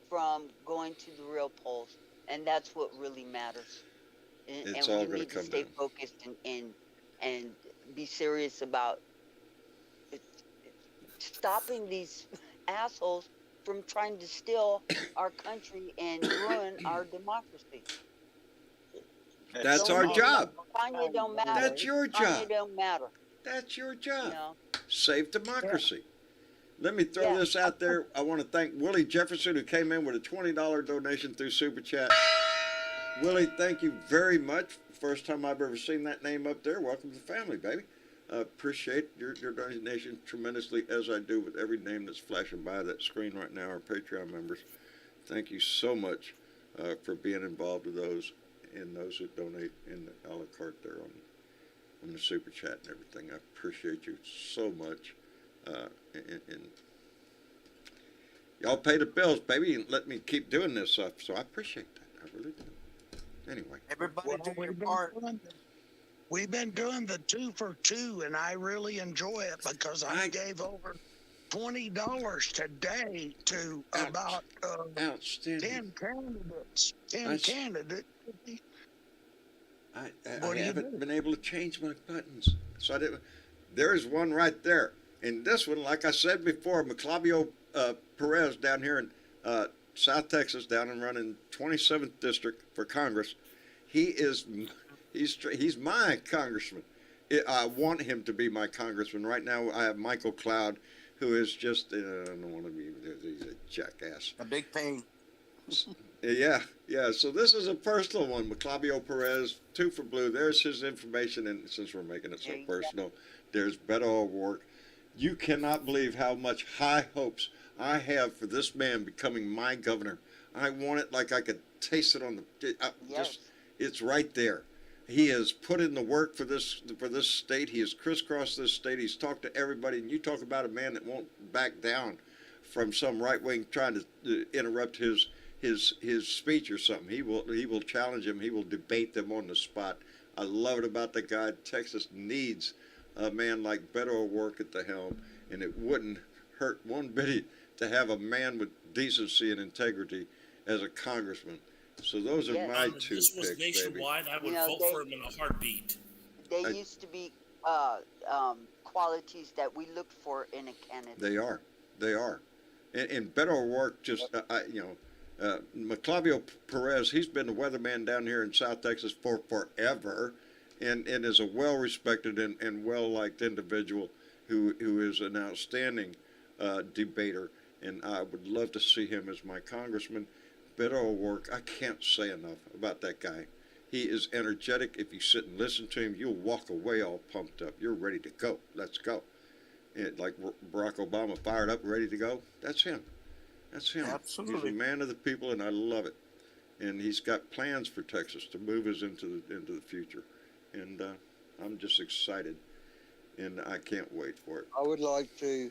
from going to the real polls, and that's what really matters. It's and all we going to need come to stay down. focused and be serious about stopping these assholes from trying to steal our country and ruin our democracy. That's our job. Kanye don't matter. That's your job. Kanye don't matter. That's your job. You know? Save democracy. Let me throw this out there. I want to thank Willie Jefferson, who came in with a $20 donation through Super Chat. Willie, thank you very much. First time I've ever seen that name up there. Welcome to the family, baby. Appreciate your donation tremendously, as I do with every name that's flashing by that screen right now, our Patreon members. Thank you so much for being involved with those and those that donate in the a la carte there on the Super Chat and everything. I appreciate you so much. And y'all pay the bills, baby, and let me keep doing this stuff. So I appreciate that. I really do. Anyway. Everybody do your part. We've been doing the 2 for 2, and I really enjoy it because I gave over $20 today to about 10 candidates. 10 candidates. I haven't been able to change my buttons. So I didn't. There's one right there. And this one, like I said before, Maclavio Perez down here in South Texas, down and running 27th District for Congress. He's my congressman. I want him to be my congressman. Right now I have Michael Cloud, who is just, I don't want to be, he's a jackass. A big pain. Yeah. So this is a personal one. Maclavio Perez, 2 for Blue. There's his information, and since we're making it so personal, there's Beto O'Rourke. You cannot believe how much high hopes I have for this man becoming my governor. I want it like I could taste it on the. It's right there. He has put in the work for this state. He has crisscrossed this state. He's talked to everybody. And you talk about a man that won't back down from some right wing trying to interrupt his speech or something. He will challenge him. He will debate them on the spot. I love it about the guy. Texas needs a man like Beto O'Rourke at the helm, and it wouldn't hurt one bit to have a man with decency and integrity as a congressman. So those are my two picks, was nationwide, baby. I would vote for him in a heartbeat. They used to be qualities that we look for in a candidate. They are. And Beto O'Rourke just, Maclavio Perez, he's been the weatherman down here in South Texas for forever, and is a well-respected and well-liked individual who is an outstanding debater, and I would love to see him as my congressman. Beto O'Rourke, I can't say enough about that guy. He is energetic. If you sit and listen to him, you'll walk away all pumped up. You're ready to go. Let's go. And like Barack Obama, fired up, ready to go. That's him. That's him. Absolutely. He's a man of the people, and I love it. And he's got plans for Texas to move us into the future. And I'm just excited, and I can't wait for it. I would like to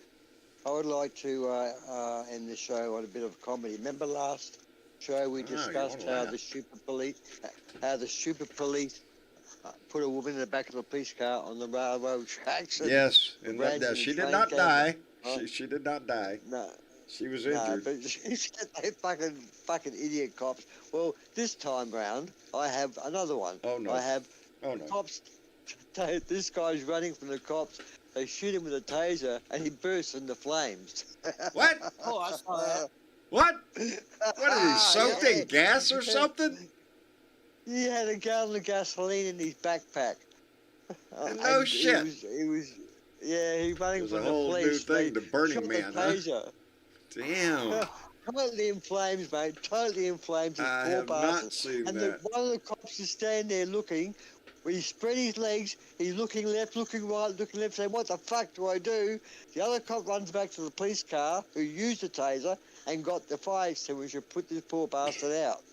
end the show on a bit of comedy. Remember last show we discussed how the stupid police put a woman in the back of the police car on the railroad tracks. Yes, and she did not die. She did not die. No. She was injured. No, but she said they fucking idiot cops. Well, this time round, I have another one. Oh, no. I have cops. This guy's running from the cops. They shoot him with a taser, and he bursts into flames. What? Oh, I saw that. What? What are these, soaked in gas or something? He had a gallon of gasoline in his backpack. No shit. He was running from the police. It was a whole new thing, the Burning Man, huh? Taser. Damn. Totally in flames, mate. Totally in flames. I have not seen and that. one of the cops is standing there looking. When he spread his legs, he's looking left, looking right, looking left, saying, "What the fuck do I do?" The other cop runs back to the police car, who used the taser, and got the fire extinguisher, put this poor bastard out.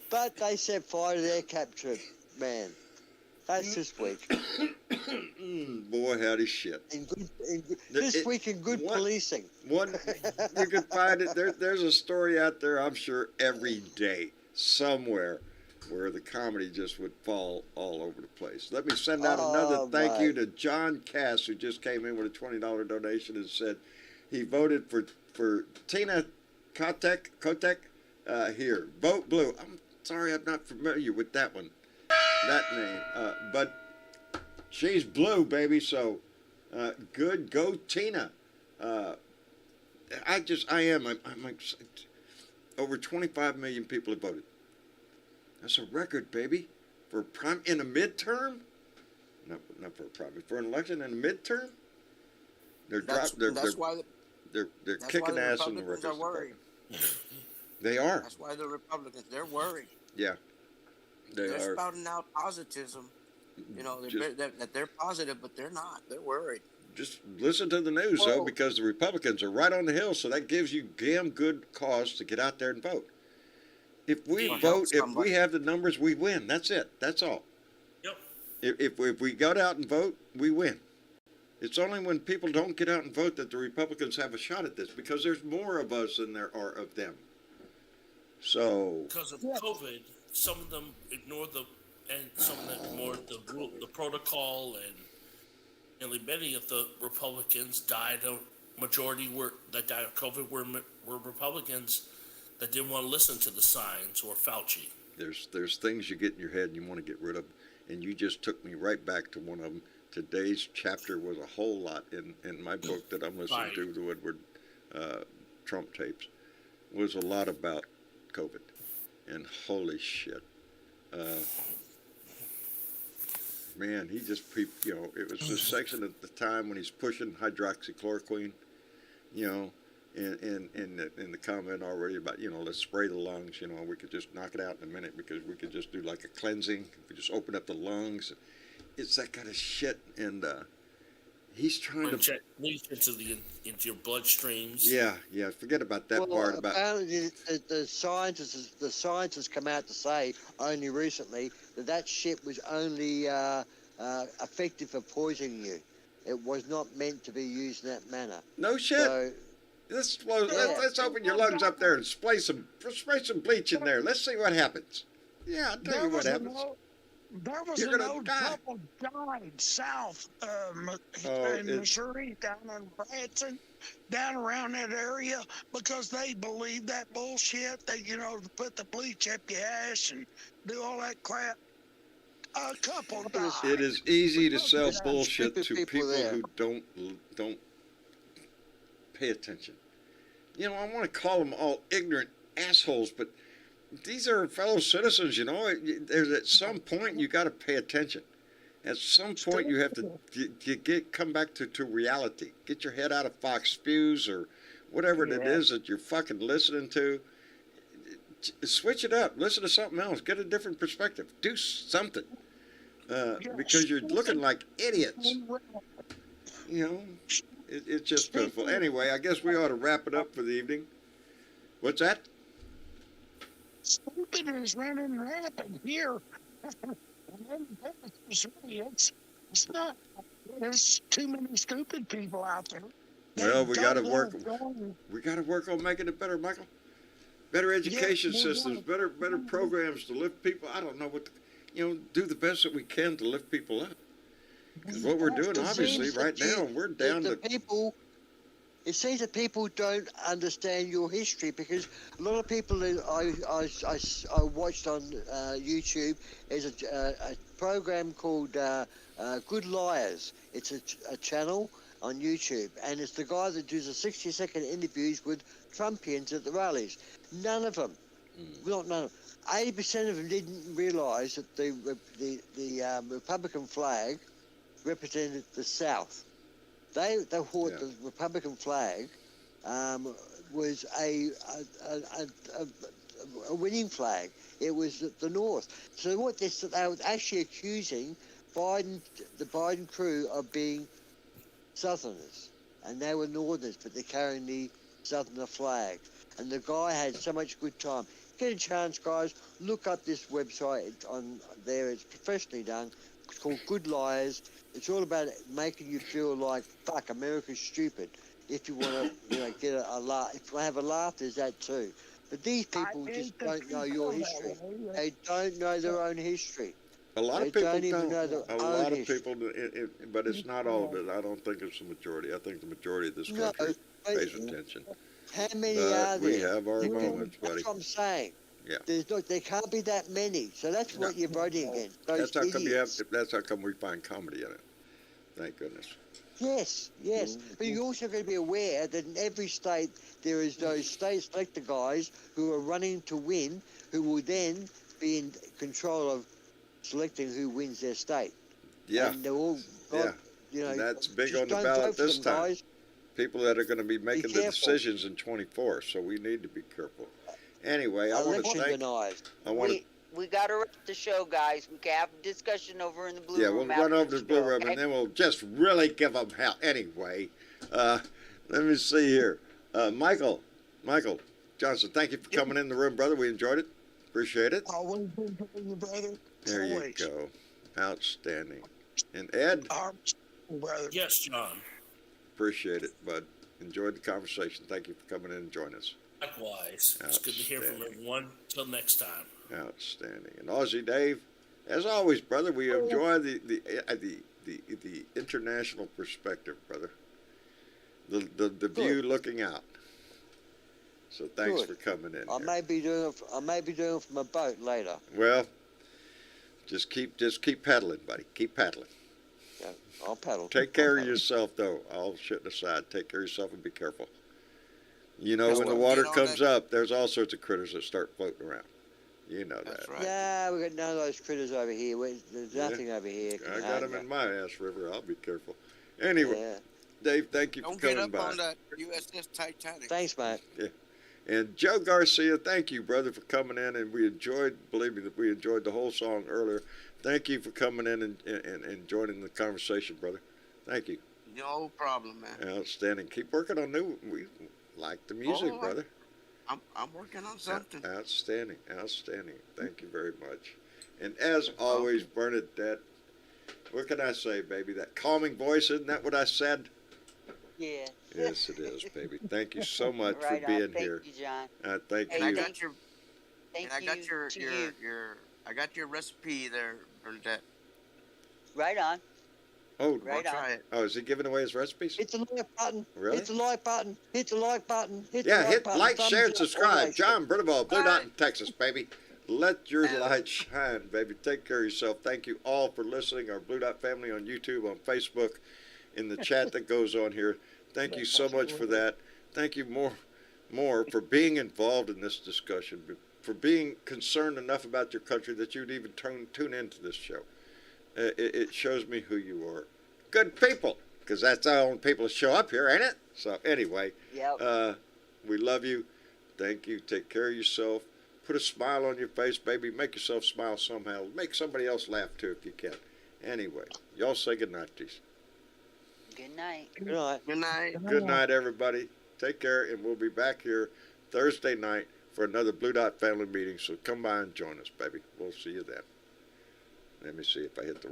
But they set fire to their captured man. That's this week. Boy, howdy shit. This week in good policing. You can find it. There's a story out there, I'm sure, every day, somewhere, where the comedy just would fall all over the place. Let me send out another thank you to John Cass, who just came in with a $20 donation and said he voted for Tina Kotek here. Vote blue. I'm sorry, I'm not familiar with that one, that name. But she's blue, baby, so good. Go Tina. I'm over 25 million people have voted. That's a record, baby. For in a midterm? Not for a primary. For an election in a midterm? They're kicking ass in the Republicans are worried. They are. That's why the Republicans, they're worried. Yeah. They're spouting out positivism. You know, that they're positive, but they're not. They're worried. Just listen to the news, though, because the Republicans are right on the hill, so that gives you damn good cause to get out there and vote. If we vote, if we have the numbers, we win. That's it. That's all. Yep. If we go out and vote, we win. It's only when people don't get out and vote that the Republicans have a shot at this, because there's more of us than there are of them. So because of COVID, some of them ignored some of them ignored the protocol, and many of the Republicans died. A majority that died of COVID were Republicans that didn't want to listen to the signs or Fauci. There's things you get in your head and you want to get rid of, and you just took me right back to one of them. Today's chapter was a whole lot in my book that I'm listening to, the Woodward Trump tapes, was a lot about COVID, and holy shit, man, he just, it was this section at the time when he's pushing hydroxychloroquine, in the comment already about, let's spray the lungs, we could just knock it out in a minute because we could just do like a cleansing. We just open up the lungs. It's that kind of shit. And He's trying to inject bleach into your bloodstreams. Yeah, forget about that part about apparently the scientists come out to say only recently that shit was only effective for poisoning you. It was not meant to be used in that manner. No shit. So, let's open your lungs up there and spray some bleach in there. Let's see what happens. Yeah, I'll tell you what happens. There was You're an gonna old die. couple died south in Missouri, down in Branson, down around that area, because they believed that bullshit. That to put the bleach up your ass and do all that crap. A couple died. It is easy to sell bullshit stupid to people people there. who don't pay attention. I want to call them all ignorant assholes, but these are fellow citizens. There's at some point you got to pay attention. At some point you have to come back to reality. Get your head out of Fox News or whatever it is that you're fucking listening to. Switch it up. Listen to something else. Get a different perspective. Do something. Because you're looking like idiots. It's just pitiful. Anyway, I guess we ought to wrap it up for the evening. What's that? Stupid is running rampant here. It's not. There's too many stupid people out there. Well, we got to work. We got to work on making it better, Michael. Better education systems, better programs to lift people. I don't know what, do the best that we can to lift people up. Because what we're doing, obviously, right now, we're down to people. It seems that people don't understand your history, because a lot of people that I watched on YouTube is a program called Good Liars. It's a channel on YouTube, and it's the guy that does the 60-second interviews with Trumpians at the rallies. None of them, not none of them, 80% of them didn't realise that the Republican flag represented the South. They thought the Republican flag was a winning flag. It was the North. So what they were actually accusing the Biden crew of being Southerners, and they were Northerners, but they're carrying the Southerner flag. And the guy had so much good time. Get a chance, guys. Look up this website. It's on there. It's professionally done. It's called Good Liars. It's all about making you feel like, fuck, America's stupid. If you want to, get a laugh. If you want to have a laugh, there's that too. But these people just don't know your history. They don't know their own history. A lot of people don't even know their a own lot of history. people, but it's not all of it. I don't think it's the majority. I think the majority of this country pays attention. How many But are there? we have our moments, buddy. That's what I'm saying. Yeah. There can't be that many. So that's what you're voting against. Those That's how come idiots. That's how come we find comedy in it. Thank goodness. Yes. But you're also going to be aware that in every state there is those state selector guys who are running to win, who will then be in control of selecting who wins their state. Yeah. And they're all And that's big just on the don't ballot vote for this them, time. guys. People that are going to be making the careful. decisions in 24, so we need to be careful. Anyway, I want to Election thank. denied. I want to. We got to wrap the show, guys. We can have a discussion over in the blue Yeah, room. we'll run after over to the blue show, room okay? and then we'll just really give them hell. Anyway, let me see here. Michael Johnson, thank you for coming in the room, brother. We enjoyed it. Appreciate it. Always been for you, brother. There you Always. go. Outstanding. And Ed, Brother. Yes, John. appreciate it, bud. Enjoyed the conversation. Thank you for coming in and joining us. Likewise. It's good to hear from Outstanding. everyone. Till next time. Outstanding. And Aussie Dave, as always, brother, we enjoy the international perspective, brother. The view looking out. So thanks Good. for coming in. I here. may be doing it from a boat later. Well, just keep pedaling, buddy. Keep paddling. Yeah, I'll paddle. Take care of yourself, though. All shit aside, take care of yourself and be careful. You know, when the water comes up, there's all sorts of critters that start floating around. You know that. Right. Yeah, we got none of those critters over here. There's nothing over here. I got them in my ass river. I'll be careful. Anyway, Dave, thank you Don't for get coming up by. on that USS Titanic. Thanks, mate. Yeah. And Joe Garcia, thank you, brother, for coming in. And we enjoyed, believe me, that we enjoyed the whole song earlier. Thank you for coming in and joining the conversation, brother. Thank you. No problem, man. Outstanding. Keep working on new. We like the music, Oh, brother. I'm working on something. Outstanding. Outstanding. Thank you very much. And as always, Bernadette, what can I say, baby? That calming voice, isn't that what I said? Yeah. Yes, it is, baby. Thank you so much Right for being on. Thank here. you, John. Thank Hey, you. I got your Thank and I got you your to your, you. your I got your recipe there, Bernadette. Right on. Oh, Right Try on. it. oh, is he giving away his recipes? Hit the like button. Really? Hit the like button. Hit the like button. Hit Yeah, the like hit button. like, Thumbs share, and up, subscribe. always. John Bernabal, Blue Dot Right. in Texas, baby. Let your light shine, baby. Take care of yourself. Thank you all for listening. Our Blue Dot family on YouTube, on Facebook, in the chat that goes on here. Thank you so much for that. Thank you more for being involved in this discussion, for being concerned enough about your country that you'd even tune into this show. It shows me who you are. Good people, because that's the only people that show up here, ain't it? So anyway, Yep. we love you. Thank you. Take care of yourself. Put a smile on your face, baby. Make yourself smile somehow. Make somebody else laugh, too, if you can. Anyway, y'all say goodnight, please. Good night. Good night. Good night. Good night, everybody. Take care, and we'll be back here Thursday night for another Blue Dot family meeting. So come by and join us, baby. We'll see you then. Let me see if I hit the